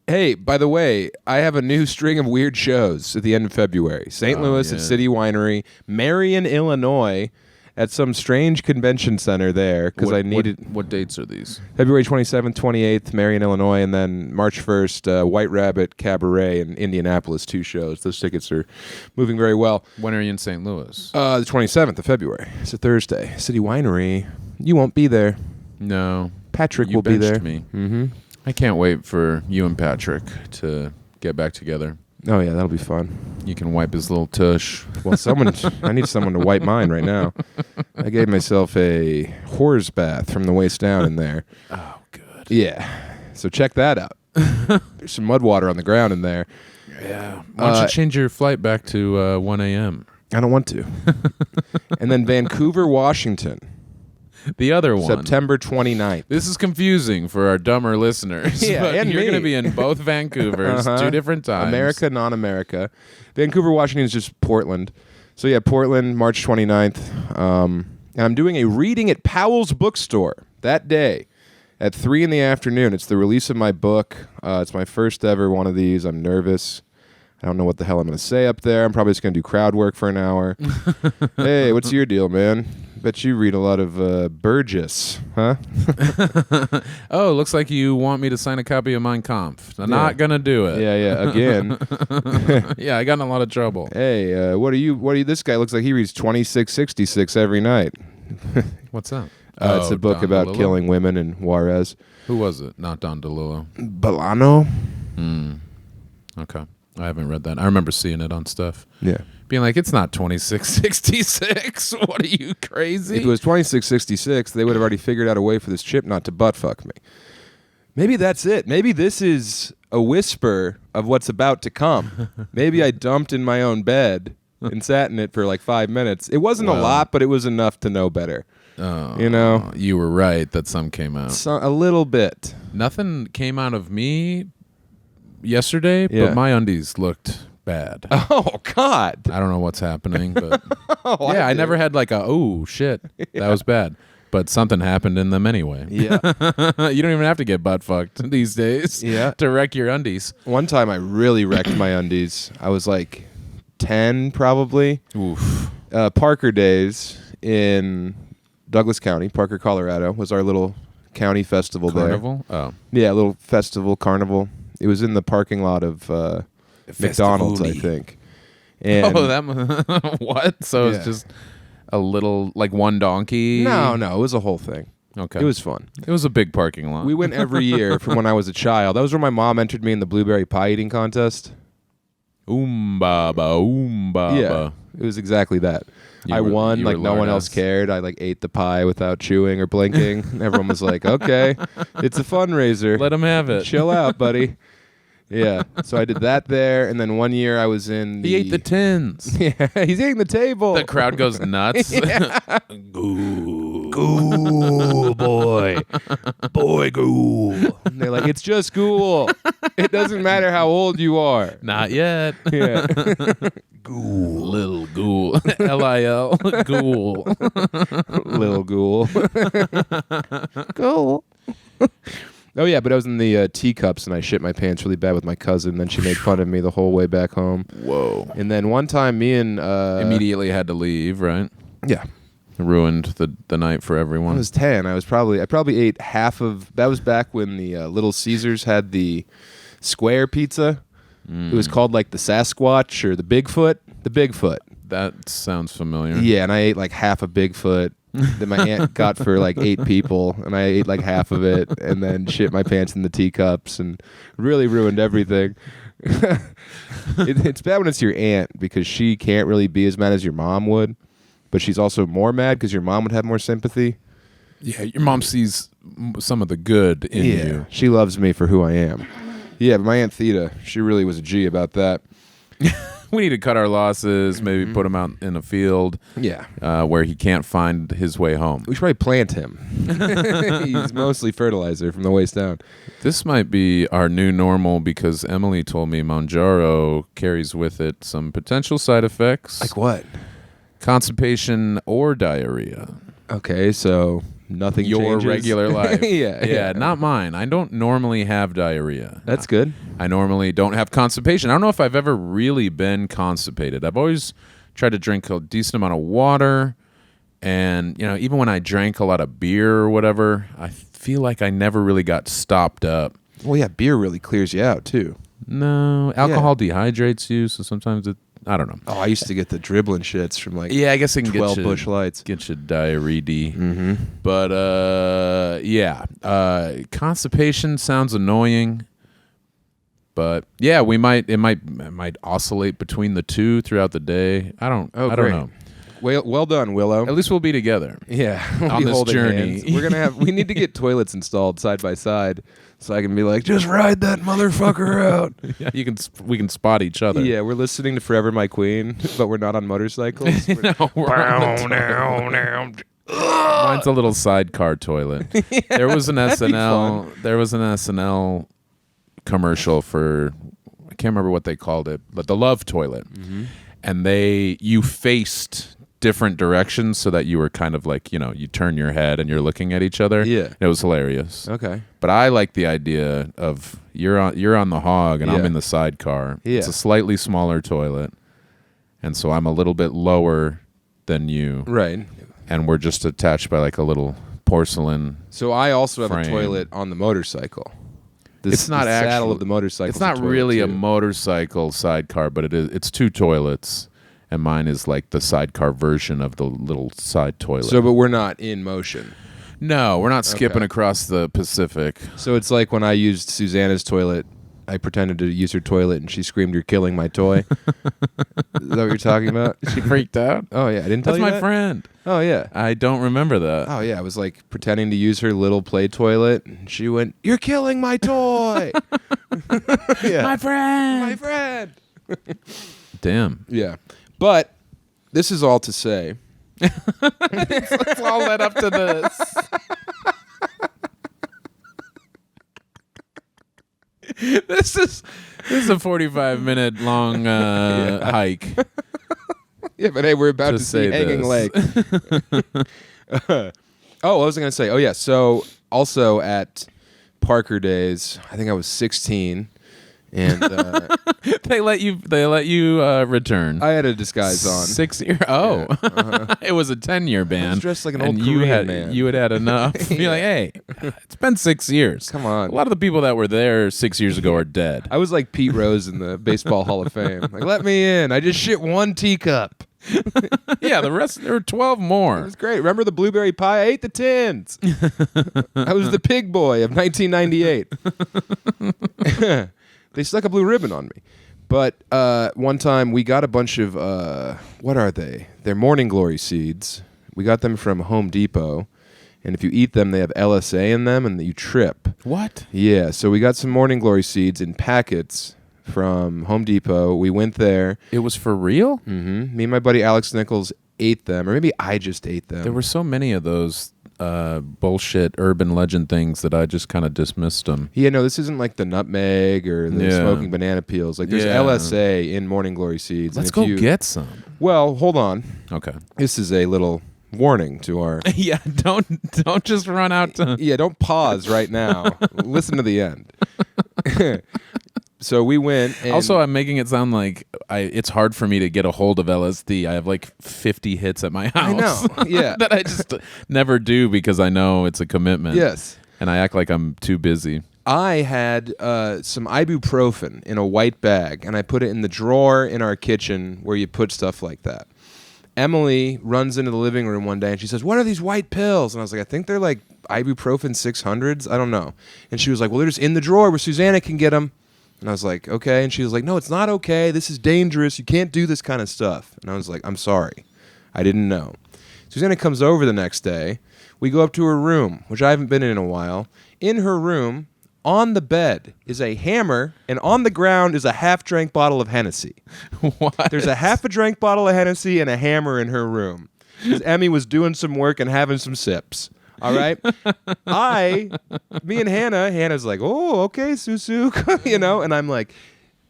Hey, by the way, I have a new string of weird shows at the end of February. St. Louis at City Winery, Marion, Illinois, at some strange convention center there because I needed. What dates are these? February 27th, 28th, Marion, Illinois, and then March 1st, White Rabbit Cabaret in Indianapolis. 2 shows. Those tickets are moving very well. When are you in St. Louis? The 27th of February. It's a Thursday. City Winery. You won't be there. No. Patrick You will be there. Me. Mm-hmm. I can't wait for you and Patrick to get back together. Oh, yeah, that'll be fun. You can wipe his little tush. Well, I need someone to wipe mine right now. I gave myself a horse bath from the waist down in there. Oh, good. Yeah. So check that out. There's some Mudwater on the ground in there. Yeah. Why don't you change your flight back to 1 a.m.? I don't want to. And then Vancouver, Washington. The other one. September 29th. This is confusing for our dumber listeners. Yeah, and you're going to me. be in both Vancouvers, 2 different times. America, non-America. Vancouver, Washington is just Portland. So yeah, Portland, March 29th. And I'm doing a reading at Powell's Bookstore that day at 3 in the afternoon. It's the release of my book. It's my first ever one of these. I'm nervous. I don't know what the hell I'm going to say up there. I'm probably just going to do crowd work for an hour. Hey, what's your deal, man? Bet you read a lot of Burgess, huh? Oh, looks like you want me to sign a copy of Mein Kampf. I'm not gonna do it. Yeah. Again. Yeah, I got in a lot of trouble. Hey, what are you? This guy looks like he reads 2666 every night. What's that? It's a book Don about DeLillo? killing women in Juarez. Who was it? Not Don DeLillo. Bolano? Okay. I haven't read that. I remember seeing it on stuff. Yeah. Being like, it's not 2666. What are you, crazy? If it was 2666, they would have already figured out a way for this chip not to butt fuck me. Maybe that's it. Maybe this is a whisper of what's about to come. Maybe I dumped in my own bed and sat in it for like 5 minutes. It wasn't a lot, but it was enough to know better. You know? You were right that some came out. A little bit. Nothing came out of me yesterday, Yeah. but my undies looked bad. Oh, God. I don't know what's happening, but Oh, yeah, I do. never had like a, oh, shit, that was bad. But something happened in them anyway. Yeah. You don't even have to get butt fucked these days to wreck your undies. One time I really wrecked my undies. I was like 10 probably. Oof. Parker days in Douglas County, Parker, Colorado, was our little county festival Carnival? there. Oh. Yeah, a little festival, carnival. It was in the parking lot of McDonald's, I think. And that what? So it's just a little, like one donkey? No, it was a whole thing. Okay. It was fun. It was a big parking lot. We went every year from when I was a child. That was where my mom entered me in the blueberry pie eating contest. Baba. Yeah, it was exactly that. I won, like no one else cared. I like ate the pie without chewing or blinking. Everyone was like, okay, it's a fundraiser. Let him have it. Chill out, buddy. Yeah, so I did that there, and then one year I was in He ate the tins. Yeah, he's eating the table. The crowd goes nuts. Ghoul, boy. Boy, ghoul. And they're like, it's just ghoul. It doesn't matter how old you are. Not yet. Yeah. Ghoul. Little ghoul. L-I-L. Ghoul. Little ghoul. Ghoul. Oh, yeah, but I was in the teacups, and I shit my pants really bad with my cousin. Then she made fun of me the whole way back home. Whoa. And then one time, me and... immediately had to leave, right? Yeah. Ruined the night for everyone. I was 10. I probably ate half of... That was back when the Little Caesars had the square pizza. It was called, like, the Sasquatch or the Bigfoot. The Bigfoot. That sounds familiar. Yeah, and I ate, like, half a Bigfoot that my aunt got for like 8 people, and I ate like half of it, and then shit my pants in the teacups, and really ruined everything. It's bad when it's your aunt, because she can't really be as mad as your mom would, but she's also more mad because your mom would have more sympathy. Yeah, your mom sees some of the good in you. She loves me for who I am. Yeah, but my Aunt Theta, she really was a G about that. We need to cut our losses, maybe put him out in a field where he can't find his way home. We should probably plant him. He's mostly fertilizer from the waist down. This might be our new normal, because Emily told me Manjaro carries with it some potential side effects. Like what? Constipation or diarrhea. Okay, so nothing Your changes. regular life. Yeah, not mine. I don't normally have diarrhea. That's good. I normally don't have constipation. I don't know if I've ever really been constipated. I've always tried to drink a decent amount of water, and even when I drank a lot of beer or whatever, I feel like I never really got stopped up. Well, yeah, beer really clears you out too. No, alcohol dehydrates you, so sometimes I don't know. Oh, I used to get the dribbling shits from like I guess it can 12 get you, Busch Lights. Get you diarrhea. But constipation sounds annoying. But yeah, it might oscillate between the two throughout the day. I don't know. Well done, Willow. At least we'll be together. Yeah, we'll on be this holding journey. hands. We need to get toilets installed side by side, so I can be like, just ride that motherfucker out. Yeah, we can spot each other. Yeah, we're listening to Forever My Queen, but we're not on motorcycles. Mine's a little sidecar toilet. There was an SNL. There was an SNL commercial for, I can't remember what they called it, but the Love Toilet, and you faced different directions so that you were kind of like, you turn your head and you're looking at each other. Yeah, it was hilarious. Okay, but I like the idea of you're on the hog and I'm in the sidecar. Yeah, it's a slightly smaller toilet, and so I'm a little bit lower than you. Right. and we're just attached by like a little porcelain. So I also have frame. a toilet on the motorcycle. It's not the saddle actually of the motorcycle. It's not really a motorcycle sidecar, but it's 2 toilets, and mine is like the sidecar version of the little side toilet. So, but we're not in motion. No, we're not skipping across the Pacific. So it's like when I used Susanna's toilet. I pretended to use her toilet, and she screamed, "You're killing my toy." Is that what you're talking about? She freaked out. Oh yeah, I didn't tell That's you my that? friend. Oh yeah. I don't remember that. Oh yeah, I was like pretending to use her little play toilet, and she went, "You're killing my toy." Yeah. My friend. My friend. Damn. Yeah. But this is all to say. It's all led up to this. This is a 45-minute long hike. Yeah, but hey, we're about to see Hanging this. Lake. Oh, what was I going to say? Oh, yeah. So also at Parker Days, I think I was 16, and They let you return. I had a disguise on. 6 year. Oh, Yeah, it was a 10-year ban. I was dressed like an and old you Korean had man. you had enough. You're like, hey, it's been 6 years. Come on. A lot of the people that were there 6 years ago are dead. I was like Pete Rose in the Baseball Hall of Fame. Like, let me in. I just shit 1 teacup. Yeah, the rest there were 12 It more. was great. Remember the blueberry pie? I ate the tins. I was the pig boy of 1998. They stuck a blue ribbon on me. But one time we got a bunch of, what are they? They're morning glory seeds. We got them from Home Depot. And if you eat them, they have LSA in them and you trip. What? Yeah, so we got some morning glory seeds in packets from Home Depot. We went there. It was for real? Mm-hmm. Me and my buddy Alex Nichols ate them. Or maybe I just ate them. There were so many of those bullshit urban legend things that I just kind of dismissed them. Yeah, no, this isn't like the nutmeg or the smoking banana peels. Like there's LSA in morning glory seeds. Let's and go if you, get some. Well, hold on. Okay. This is a little warning to our... Yeah, don't just run out to... Yeah, don't pause right now. Listen to the end. So we went and... Also, I'm making it sound like it's hard for me to get a hold of LSD. I have like 50 hits at my house. I know, yeah. that I just never do because I know it's a commitment. Yes. And I act like I'm too busy. I had some ibuprofen in a white bag, and I put it in the drawer in our kitchen where you put stuff like that. Emily runs into the living room one day, and she says, "What are these white pills?" And I was like, "I think they're like ibuprofen 600s. I don't know." And she was like, "Well, they're just in the drawer where Susanna can get them." And I was like, "Okay." And she was like, "No, it's not okay. This is dangerous. You can't do this kind of stuff." And I was like, "I'm sorry. I didn't know." Susanna comes over the next day. We go up to her room, which I haven't been in a while. In her room, on the bed, is a hammer, and on the ground is a half-drank bottle of Hennessy. What? There's a half-a-drank bottle of Hennessy and a hammer in her room. Because Emmy was doing some work and having some sips. All right? Me and Hannah's like, "Oh, okay, Susu," you know? And I'm like,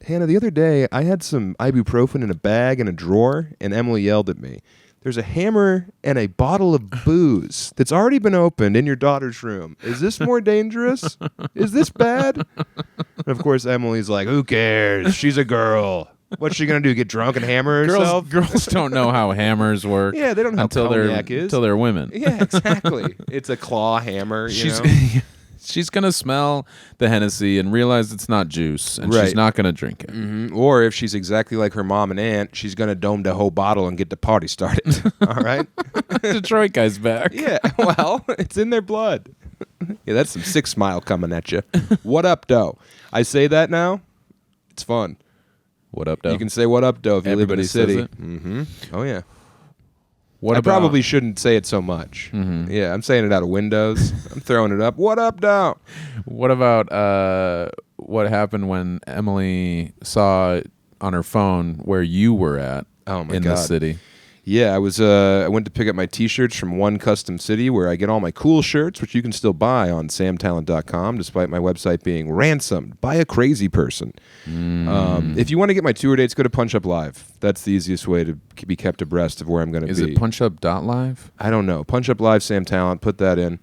"Hannah, the other day, I had some ibuprofen in a bag in a drawer, and Emily yelled at me. There's a hammer and a bottle of booze that's already been opened in your daughter's room. Is this more dangerous? Is this bad?" And of course, Emily's like, "Who cares? She's a girl. What's she gonna do? Get drunk and hammer herself?" Girls don't know how hammers work. Yeah, they don't know until how cognac is. Until they're women. Yeah, exactly. It's a claw hammer. She's gonna smell the Hennessy and realize it's not juice, and Right. she's not gonna drink it. Mm-hmm. Or if she's exactly like her mom and aunt, she's gonna dome the whole bottle and get the party started. All right. Detroit guy's back. Yeah. Well, it's in their blood. Yeah, that's some 6 Mile coming at you. What up, doe? I say that now. It's fun. What up, though? You can say what up, doe, if you live in Everybody the city. says it? Mm-hmm. Oh yeah. What I about, probably shouldn't say it so much. Mhm. Yeah, I'm saying it out of Windows. I'm throwing it up. What up, doe? What about what happened when Emily saw on her phone where you were at Oh my in God. the city? Yeah, I went to pick up my T-shirts from One Custom City, where I get all my cool shirts, which you can still buy on samtalent.com, despite my website being ransomed by a crazy person. If you want to get my tour dates, go to Punch Up Live. That's the easiest way to be kept abreast of where I'm going to be. Is it punchup.live? I don't know. Punch Up Live, Sam Talent. Put that in.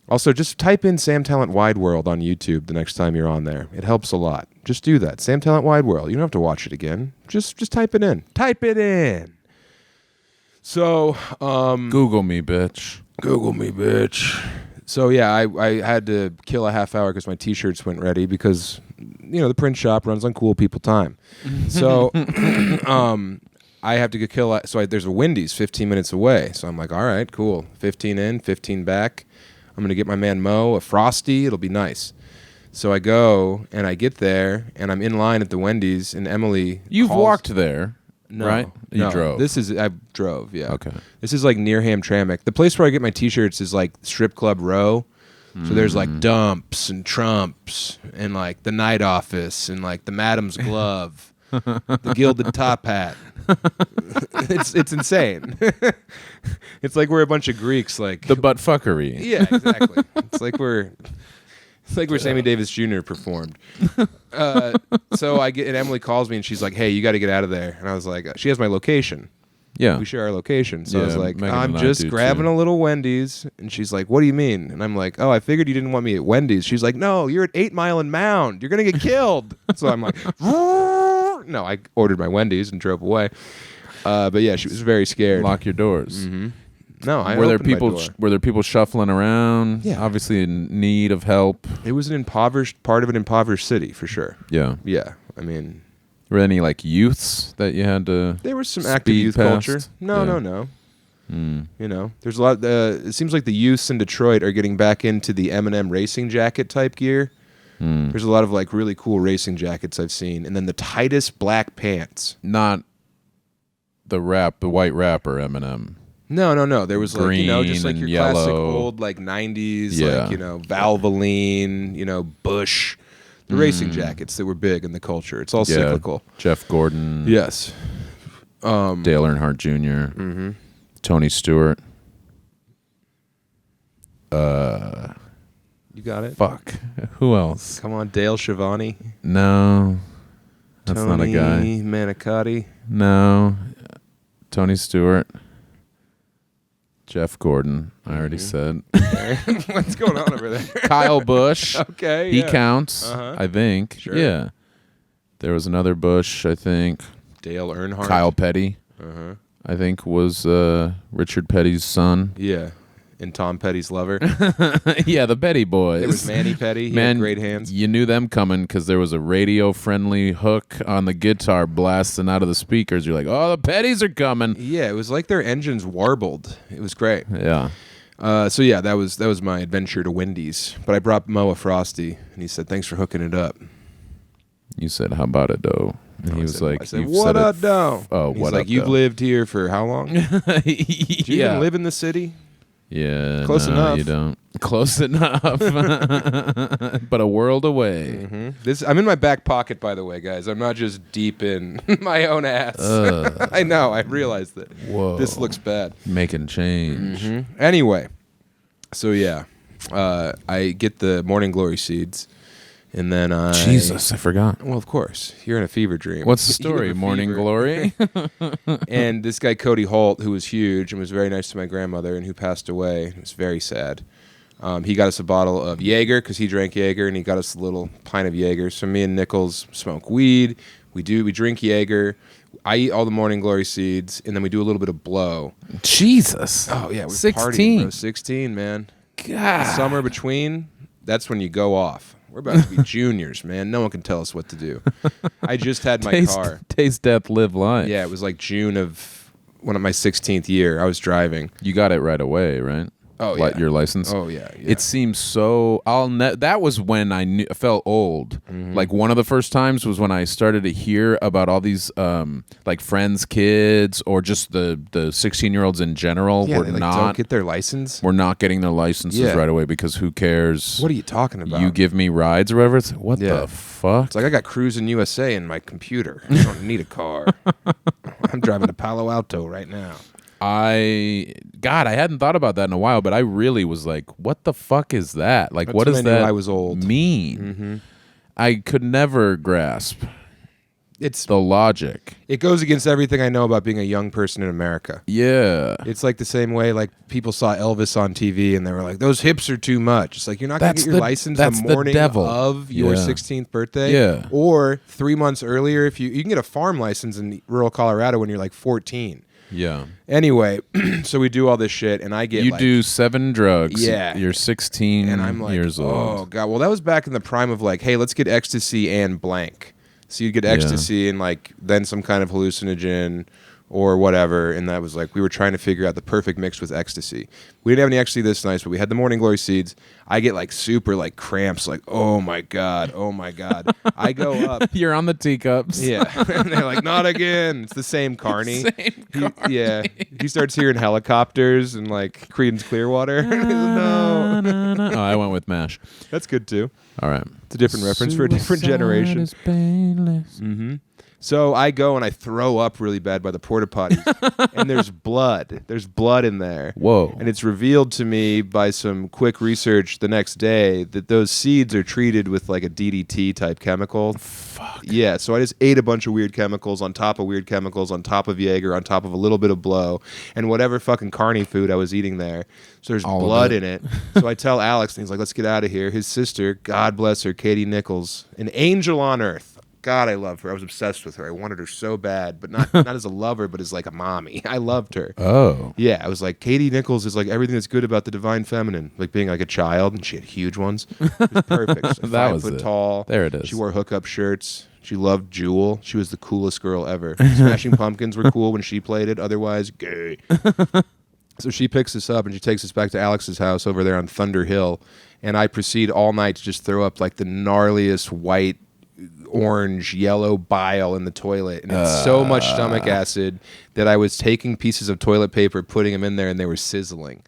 Also, just type in Sam Talent Wide World on YouTube the next time you're on there. It helps a lot. Just do that. Sam Talent Wide World. You don't have to watch it again. Just type it in. Type it in. So, Google me, bitch. Google me, bitch. So yeah, I had to kill a half hour because my T-shirts went ready because the print shop runs on cool people time. So I have to kill. So there's a Wendy's 15 minutes away. So I'm like, all right, cool. 15 in, 15 back. I'm gonna get my man Mo a Frosty. It'll be nice. So I go and I get there and I'm in line at the Wendy's and Emily. You've walked there. No, right? You drove. I drove, yeah. Okay. This is like near Hamtramck. The place where I get my T-shirts is like Strip Club Row. So there's like Dumps and Trumps and like the Night Office and like the Madam's Glove, the Gilded Top Hat. It's insane. It's like we're a bunch of Greeks, like the butt fuckery. Yeah, exactly. It's like where Sammy Davis Jr. performed. So I get, and Emily calls me and she's like, "Hey, you got to get out of there." And I was like, she has my location. Yeah. We share our location. So I was like, Megan I'm and I just do grabbing too. a little Wendy's. And she's like, what do you mean? And I'm like, oh, I figured you didn't want me at Wendy's. She's like, no, you're at 8 Mile and Mound. You're going to get killed. So I'm like, no, I ordered my Wendy's and drove away. But yeah, she was very scared. Lock your doors. Mm-hmm. No, I were there opened my people? door. Were there people shuffling around? Yeah. Obviously in need of help. It was an part of an impoverished city for sure. Yeah. Yeah, I mean, Were there any like youths that you had to? there was some speed active youth past? culture. No, Yeah. no. Mm. There's a lot. It seems like the youths in Detroit are getting back into the M&M racing jacket type gear. Mm. There's a lot of like really cool racing jackets I've seen, and then the tightest black pants. Not the white rapper Eminem. No. There was like just like Green your and classic yellow. old like '90s, Yeah. like Valvoline, Bush, the racing jackets that were big in the culture. It's all cyclical. Jeff Gordon. Yes. Dale Earnhardt Jr. Mm-hmm. Tony Stewart. You got it. Fuck. Who else? Come on, Dale Shivani. No. That's not a guy. Tony Manicotti. No. Tony Stewart. Jeff Gordon. I already said. What's going on over there? Kyle Busch. Okay, He yeah. counts, Uh-huh. I think. Sure. Yeah. There was another Busch, I think. Dale Earnhardt. Kyle Petty, Uh-huh. I think, was Richard Petty's son. Yeah. And Tom Petty's lover. Yeah, the Petty boys. There was Manny Petty. He Man, had great hands. You knew them coming because there was a radio-friendly hook on the guitar blasting out of the speakers. You're like, oh, the Pettys are coming. Yeah, it was like their engines warbled. It was great. Yeah. So yeah, that was my adventure to Wendy's. But I brought Mo a Frosty, and he said, "Thanks for hooking it up." You said, how about it, though? And he was like, I said, "You've "What said it up, though?" Oh, He's what like, up, "You've though?" lived here for how long? Do you Yeah. even live in the city?" Yeah. Close no, enough. You don't. Close enough. But a world away. Mm-hmm. I'm in my back pocket, by the way, guys. I'm not just deep in my own ass. I know. I realized that. Whoa. This looks bad. Making change. Anyway, so yeah, I get the Morning Glory seeds, and then Jesus, I forgot. Well, of course, you're in a fever dream. What's the You have story? a Morning fever. Glory? And this guy Cody Holt, who was huge and was very nice to my grandmother, and who passed away. It was very sad. He got us a bottle of Jaeger because he drank Jaeger, and he got us a little pint of Jaeger. So me and Nichols smoke weed. We drink Jaeger. I eat all the Morning Glory seeds, and then we do a little bit of blow. Jesus. Oh yeah, we're 16. partying, bro. 16, man. God. Summer between, that's when you go off. We're about to be juniors, man. No one can tell us what to do. I just had my car. Taste, death, live life. Yeah, it was like June of my 16th year. I was driving. You got it right away, right? Oh, yeah. Your license? Oh, yeah. It seems so... that was when I felt old. Like, one of the first times was when I started to hear about all these, like, friends' kids or just the 16-year-olds in general Yeah, were they, like, not... don't get their license. We're not getting their licenses Yeah. right away because who cares? What are you talking about? You give me rides or whatever? It's like, what Yeah. the fuck? It's like I got Cruisin USA in my computer. I don't need a car. I'm driving to Palo Alto right now. I hadn't thought about that in a while, but I really was like, what the fuck is that? Like, That's what when does I knew that I was old. mean? I could never grasp the logic. It goes against everything I know about being a young person in America. Yeah. It's like the same way like people saw Elvis on TV and they were like, those hips are too much. It's like you're not going to get your license the morning of your 16th birthday. Yeah. Or 3 months earlier if you can get a farm license in rural Colorado when you're like 14. Yeah. Anyway, so we do all this shit, and I get You do 7 drugs. Yeah. You're 16 and I'm like, years old. oh god. Well, that was back in the prime of like, hey, let's get ecstasy and blank. So you'd get ecstasy and like then some kind of hallucinogen or whatever, and that was like we were trying to figure out the perfect mix with ecstasy. We didn't have any ecstasy this night, but we had the Morning Glory seeds. I get like super like cramps, like oh my god. I go up. You're on the teacups. Yeah, and they're like, not again. It's the same Carney. Yeah, he starts hearing helicopters and like Creedence Clearwater. No, Oh, I went with MASH. that's good too. All right. It's a different reference for a different generation. Is painless. So I go and I throw up really bad by the porta potties, and there's blood. There's blood in there. Whoa. And it's revealed to me by some quick research the next day that those seeds are treated with like a DDT type chemical. Fuck. Yeah, so I just ate a bunch of weird chemicals on top of weird chemicals on top of Jaeger on top of a little bit of blow and whatever fucking carny food I was eating there. So there's All of blood it. in it. So I tell Alex, and he's like, let's get out of here. His sister, God bless her, Katie Nichols, an angel on earth. God, I love her. I was obsessed with her. I wanted her so bad, but not as a lover, but as like a mommy. I loved her. Oh. Yeah, I was like, Katie Nichols is like everything that's good about the divine feminine, like being like a child, and she had huge ones. It was perfect. So That 5 was foot it. tall. There it is. She wore hookup shirts. She loved Jewel. She was the coolest girl ever. Smashing Pumpkins were cool when she played it. Otherwise, gay. So she picks us up and she takes us back to Alex's house over there on Thunder Hill, and I proceed all night to just throw up like the gnarliest white, orange, yellow bile in the toilet, and it's so much stomach acid that I was taking pieces of toilet paper, putting them in there, and they were sizzling.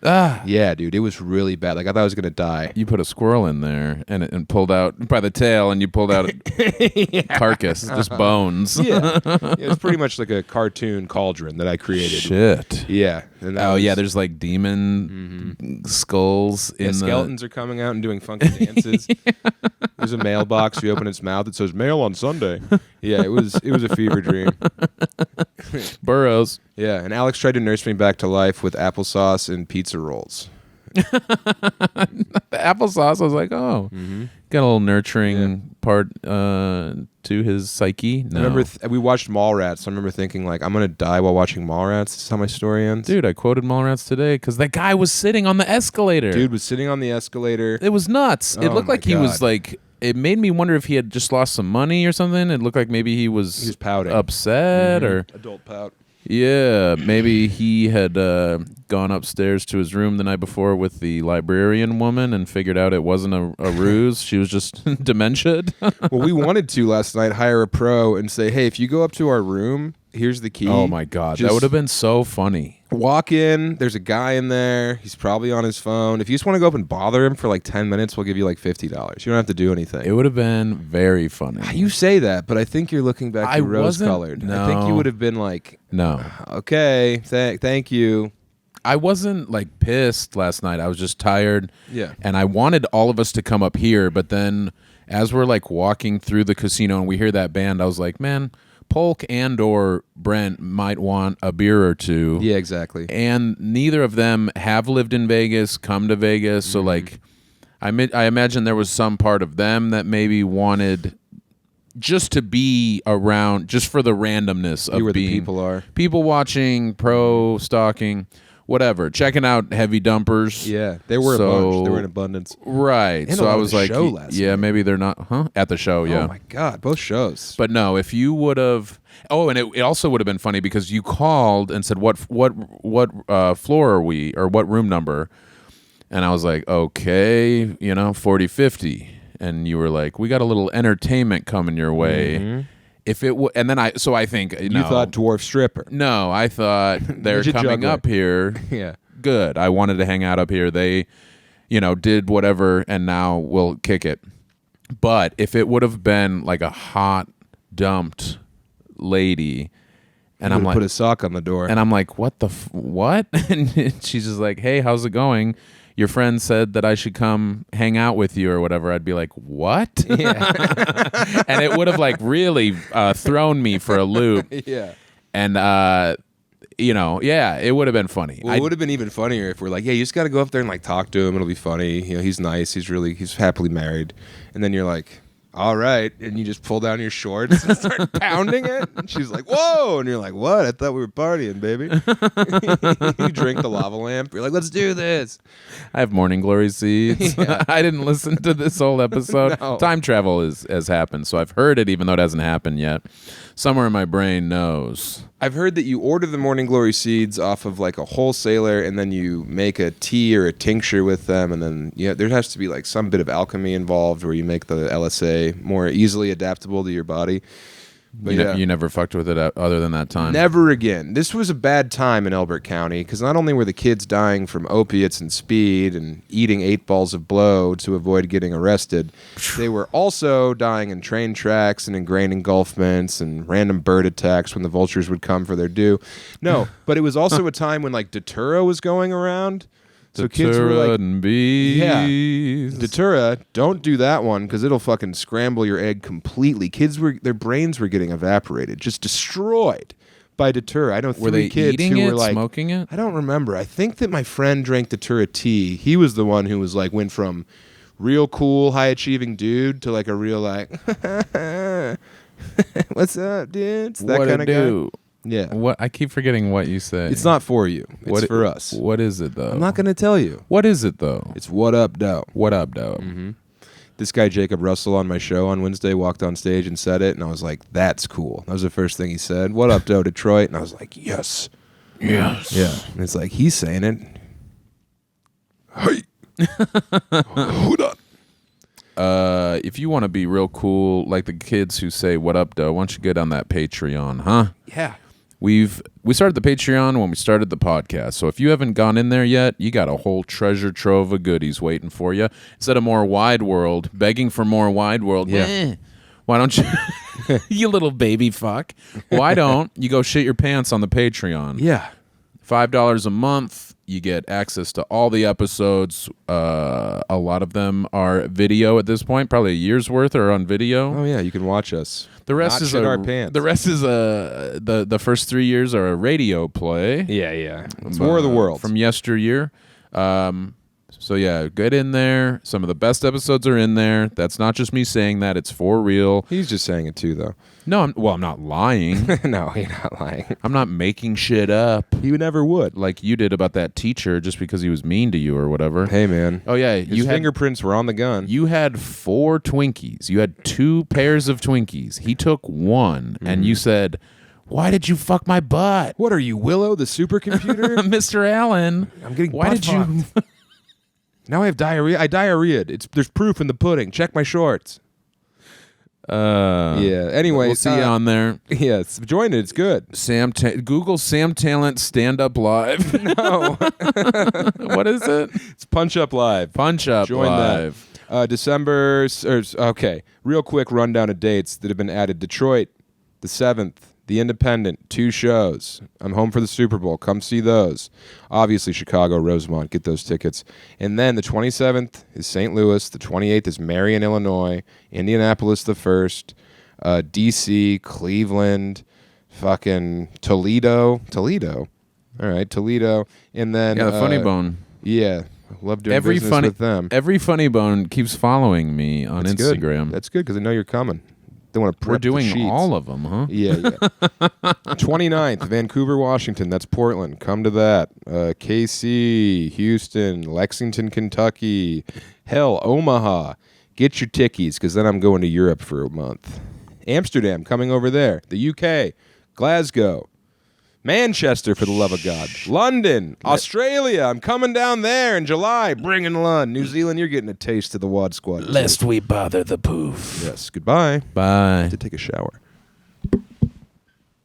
Yeah, dude, it was really bad. Like I thought I was gonna die. You put a squirrel in there and pulled out by the tail, and you pulled out a carcass, just bones. Yeah, it's pretty much like a cartoon cauldron that I created. Shit. Yeah. And that Oh was- yeah, there's like demon skulls in the skeletons are coming out and doing funky dances. There's a mailbox. You open its mouth. It says "Mail on Sunday." Yeah, it was a fever dream. burrows. Yeah, and Alex tried to nurse me back to life with applesauce and pizza rolls. The applesauce, I was like, oh, got a little nurturing part to his psyche. No. I remember we watched Mallrats. I remember thinking like, I'm gonna die while watching Mallrats. This is how my story ends. Dude, I quoted Mallrats today because that guy was sitting on the escalator. Dude was sitting on the escalator. It was nuts. It Oh looked my like he was God. like. It made me wonder if he had just lost some money or something. It looked like maybe he was pouting. upset or Adult pout. yeah, maybe he had gone upstairs to his room the night before with the librarian woman and figured out it wasn't a ruse. She was just dementia. Well, we wanted to last night hire a pro and say, hey, if you go up to our room, here's the key. Oh my God, that Just would have been so funny. walk in. There's a guy in there. He's probably on his phone. If you just want to go up and bother him for like 10 minutes, we'll give you like $50. You don't have to do anything. It would have been very funny. You say that, but I think you're looking back I to wasn't- rose-colored. I think you no. would have been like, No, okay, thank you. I wasn't like pissed last night. I was just tired. Yeah. And I wanted all of us to come up here, but then as we're like walking through the casino and we hear that band, I was like, man, Polk and or Brent might want a beer or two. Yeah, exactly. And neither of them have lived in Vegas, come to Vegas. So like I imagine there was some part of them that maybe wanted just to be around, just for the randomness of Be where the being people are. people watching, pro stalking, whatever, checking out heavy dumpers. Yeah, they were a bunch. They were in abundance. Right. And So a lot I of was the like, show last yeah, night. maybe they're not, at the show, yeah. Oh my God, both shows. But no, if you would have, and it also would have been funny because you called and said, what floor are we, or what room number? And I was like, okay, 4050. And you were like, we got a little entertainment coming your way. If it and then I think You thought dwarf stripper. no, I thought they're Midget coming juggler. up here. Yeah. Good. I wanted to hang out up here. They, did whatever, and now we'll kick it. But if it would have been like a hot, dumped lady, and I'm Would've like, put a sock on the door. and I'm like, what the what? And she's just like, hey, how's it going? Your friend said that I should come hang out with you or whatever. I'd be like, what? Yeah. And it would have like really thrown me for a loop. Yeah. And it would have been funny. Well, it would have been even funnier if we're like, yeah, you just got to go up there and like talk to him. It'll be funny. He's nice. He's happily married. And then you're like, all right. And you just pull down your shorts and start pounding it. And she's like, whoa. And you're like, what? I thought we were partying, baby. You drink the lava lamp. You're like, let's do this. I have morning glory seeds. Yeah. I didn't listen to this whole episode. No. Time travel has happened, so I've heard it even though it hasn't happened yet. Somewhere in my brain knows. I've heard that you order the morning glory seeds off of like a wholesaler, and then you make a tea or a tincture with them, and then there has to be like some bit of alchemy involved where you make the LSA more easily adaptable to your body. But You never fucked with it other than that time? Never again. This was a bad time in Elbert County because not only were the kids dying from opiates and speed and eating 8 balls of blow to avoid getting arrested, they were also dying in train tracks and in grain engulfments and random bird attacks when the vultures would come for their due. No, but it was also a time when like Datura was going around. So kids were like, Datura, don't do that one because it'll fucking scramble your egg completely. Their brains were getting evaporated, just destroyed by Datura. I know 3 kids who were like smoking it. I don't remember. I think that my friend drank Datura tea. He was the one who was like went from real cool, high achieving dude to like a real like, what's up, dude? It's that kind of guy. Yeah. What I keep forgetting what you say. It's not for you. It's for us. What is it though? I'm not going to tell you. What is it though? It's what up, doe. What up, doe? Mm-hmm. This guy Jacob Russell on my show on Wednesday walked on stage and said it, and I was like, "That's cool." That was the first thing he said. What up, doe, Detroit? And I was like, "Yes, yes, yeah." And it's like he's saying it. Hey, hold on. If you want to be real cool, like the kids who say "What up, doe," why don't you get on that Patreon, huh? Yeah. We started the Patreon when we started the podcast. So if you haven't gone in there yet, you got a whole treasure trove of goodies waiting for you. Instead of more wide world, begging for more wide world. Yeah. Why don't you, you little baby fuck? Why don't you go shit your pants on the Patreon? Yeah. $5 a month. You get access to all the episodes. A lot of them are video at this point. Probably a year's worth are on video. Oh yeah, you can watch us. The rest is our pants. The rest is the first 3 years are a radio play. Yeah. It's War of the Worlds from yesteryear. So yeah, get in there. Some of the best episodes are in there. That's not just me saying that; it's for real. He's just saying it too, though. No, I'm not lying. No, you're not lying. I'm not making shit up. You never would, like you did about that teacher, just because he was mean to you or whatever. Hey, man. Oh yeah, his fingerprints were on the gun. You had 4 Twinkies. You had 2 pairs of Twinkies. He took 1, and you said, "Why did you fuck my butt? What are you, Willow, the supercomputer?" Mr. Allen. I'm getting Why did you? Now I have diarrhea. I diarrheaed. There's proof in the pudding. Check my shorts. Yeah. Anyway, we'll see you on there. Yes, join it. It's good. Google Sam Tallent Stand Up Live. No. What is it? It's Punch Up Live. Punch Up Join Live. That. December. Okay. Real quick rundown of dates that have been added. Detroit, the 7th. The Independent, 2 shows. I'm home for the Super Bowl. Come see those. Obviously, Chicago, Rosemont. Get those tickets. And then the 27th is St. Louis. The 28th is Marion, Illinois. Indianapolis the 1st. D.C., Cleveland, fucking Toledo. All right, Toledo. And then... Yeah, the Funny Bone. Yeah. Love doing business with them. Every Funny Bone keeps following me on Instagram. That's good because they know you're coming. They want to prep We're doing the sheets. all of them, huh? Yeah. 29th, Vancouver, Washington. That's Portland. Come to that. KC, Houston, Lexington, Kentucky. Hell, Omaha. Get your tickies because then I'm going to Europe for a month. Amsterdam, coming over there. The UK, Glasgow. Manchester, for the love of God. London, Australia. I'm coming down there in July. Bringing Lund. New Zealand, you're getting a taste of the Wad Squad. Lest we bother the poof. Yes. Goodbye. Bye. To take a shower.